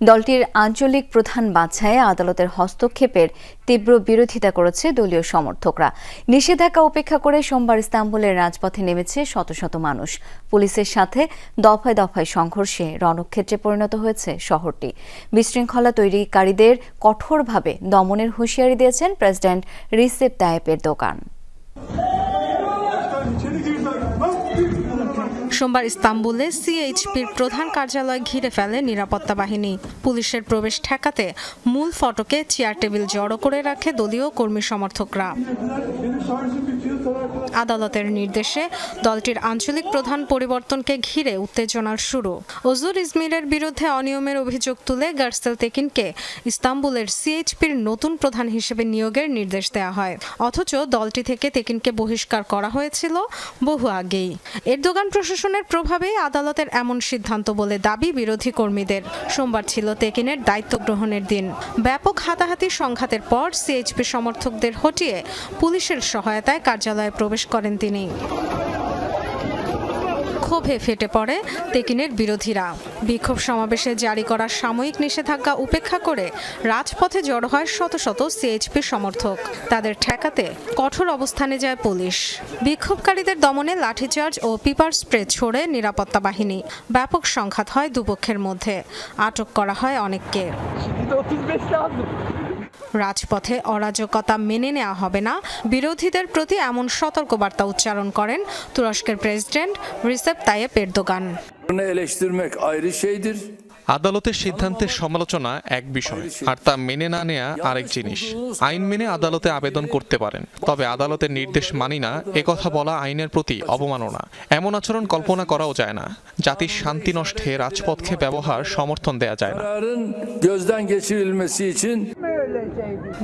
দলটির আঞ্চলিক প্রধান বাছাইয়ে আদালতের হস্তক্ষেপের তীব্র বিরোধিতা করেছে দলীয় সমর্থকরা। নিষেধাজ্ঞা উপেক্ষা করে সোমবার ইস্তাম্বুলের রাজপথে নেমেছে শত শত মানুষ। পুলিশের সাথে দফায় দফায় সংঘর্ষে রণক্ষেত্রে পরিণত হয়েছে শহরটি। বিশৃঙ্খলা তৈরিকারীদের কঠোরভাবে দমনের হুঁশিয়ারি দিয়েছেন প্রেসিডেন্ট রিসেপ তাইয়েপ এরদোগান। সোমবার ইস্তাম্বুলে সিএইচপির প্রধান কার্যালয় ঘিরে ফেলে নিরাপত্তা বাহিনী। পুলিশের প্রবেশ ঠেকাতে মূল ফটকে চেয়ার টেবিল জড়ো করে রাখে দলীয় কর্মী সমর্থকরা। আদালতের নির্দেশে দলটির আঞ্চলিক প্রধান পরিবর্তনকে ঘিরে উত্তেজনার শুরু। ওজুর ইজমিরের বিরুদ্ধে অনিয়মের অভিযোগ তুলে গার্সেল তেকিনকে ইস্তাম্বুলের সিএইচপির নতুন প্রধান হিসেবে নিয়োগের নির্দেশ দেওয়া হয়। অথচ দলটি থেকে তেকিনকে বহিষ্কার করা হয়েছিল বহু আগেই। এরদোগান প্রশাসনের প্রভাবে আদালতের এমন সিদ্ধান্ত বলে দাবি বিরোধী কর্মীদের। সোমবার ছিল তেকিনের দায়িত্ব গ্রহণের দিন। ব্যাপক হাতাহাতি সংঘাতের পর সিএইচপি সমর্থকদের হটিয়ে পুলিশের সহায়তায় কার্যালয়ে প্রবেশ করেন তিনি। ক্ষোভে ফেটে পড়ে তেকিনের বিরোধীরা। বিক্ষোভ সমাবেশে জারি করা সাময়িক নিষেধাজ্ঞা উপেক্ষা করে রাজপথে জড়ো হয় শত শত সিএইচপি সমর্থক। তাদের ঠেকাতে কঠোর অবস্থানে যায় পুলিশ। বিক্ষোভকারীদের দমনে লাঠিচার্জ ও পিপার স্প্রে ছোড়ে নিরাপত্তা বাহিনী। ব্যাপক সংঘাত হয় দুপক্ষের মধ্যে। আটক করা হয় অনেককে। রাজপথে অরাজকতা মেনে নেওয়া হবে না, বিরোধীদের প্রতি এমন সতর্কবার্তা উচ্চারণ করেন তুরস্কের প্রেসিডেন্ট রিসেপ তাইয়েপ এরদোগান। আদালতের সিদ্ধান্তের সমালোচনা এক বিষয়, আর তা মেনে না নেওয়া আরেক জিনিস। আইন মেনে আদালতে আবেদন করতে পারেন, তবে আদালতের নির্দেশ মানি না একথা বলা আইনের প্রতি অবমাননা। এমন আচরণ কল্পনা করাও যায় না। জাতির শান্তি নষ্টে রাজপথকে ব্যবহার সমর্থন দেয়া যায় না।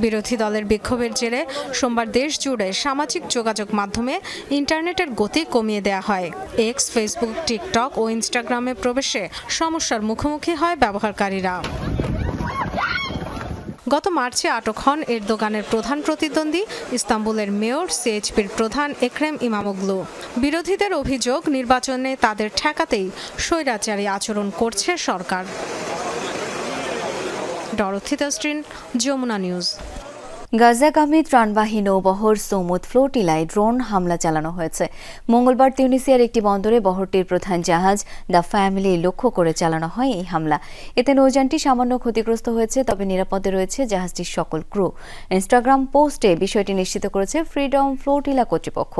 বিরোধী দলের বিক্ষোভের জেরে সোমবার দেশ জুড়ে সামাজিক যোগাযোগ মাধ্যমে ইন্টারনেটের গতি কমিয়ে দেওয়া হয়। এক্স, ফেসবুক, টিকটক ও ইনস্টাগ্রামে প্রবেশে সমস্যার মুখোমুখি হয় ব্যবহারকারীরা। গত মার্চে আটক হন এরদোগানের প্রধান প্রতিদ্বন্দ্বী ইস্তাম্বুলের মেয়র সিএইচপির প্রধান এক্রেম ইমামোগলু। বিরোধীদের অভিযোগ, নির্বাচনে তাদের ঠেকাতেই স্বৈরাচারী আচরণ করছে সরকার। Dorothy Tasrin, Jamuna news. গাজাগামী ত্রাণবাহী নৌবহর সৌমুদ ফ্লোটিলায় ড্রোন হামলা চালানো হয়েছে। মঙ্গলবার তিউনিসিয়ার একটি বন্দরে বহরটির প্রধান জাহাজ দ্য ফ্যামিলি লক্ষ্য করে চালানো হয় এই হামলা। এতে নৌযানটি সামান্য ক্ষতিগ্রস্ত হয়েছে, তবে নিরাপদে রয়েছে জাহাজটির সকল ক্রু। ইনস্টাগ্রাম পোস্টে বিষয়টি নিশ্চিত করেছে ফ্রিডম ফ্লোটিলা কর্তৃপক্ষ।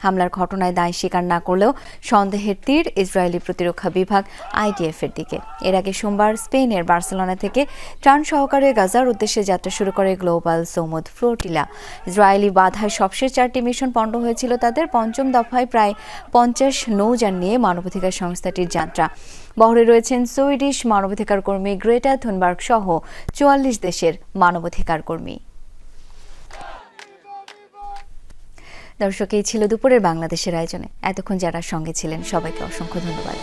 হামলার ঘটনায় দায় স্বীকার না করলেও সন্দেহের তীর ইসরায়েলি প্রতিরক্ষা বিভাগ IDF এর দিকে। এর আগে সোমবার স্পেনের বার্সেলোনা থেকে ত্রাণ সহকারে গাজার উদ্দেশ্যে যাত্রা শুরু করে গ্লোবাল সৌমুদ ফ্লোটিলা। ইসরায়েলি বাধায় সবশেষ 4টি মিশন পণ্ড হয়েছিল তাদের। পঞ্চম দফায় প্রায় 50 নৌযান নিয়ে মানবাধিকার সংস্থাটির যাত্রা। বহরে রয়েছেন সুইডিশ মানবাধিকার কর্মী গ্রেটা থুনবার্গ সহ 44 দেশের মানবাধিকার কর্মী। দর্শক, এই ছিল দুপুরের বাংলাদেশের আয়োজনে। এতক্ষণ যারা সঙ্গে ছিলেন সবাইকে অসংখ্য ধন্যবাদ।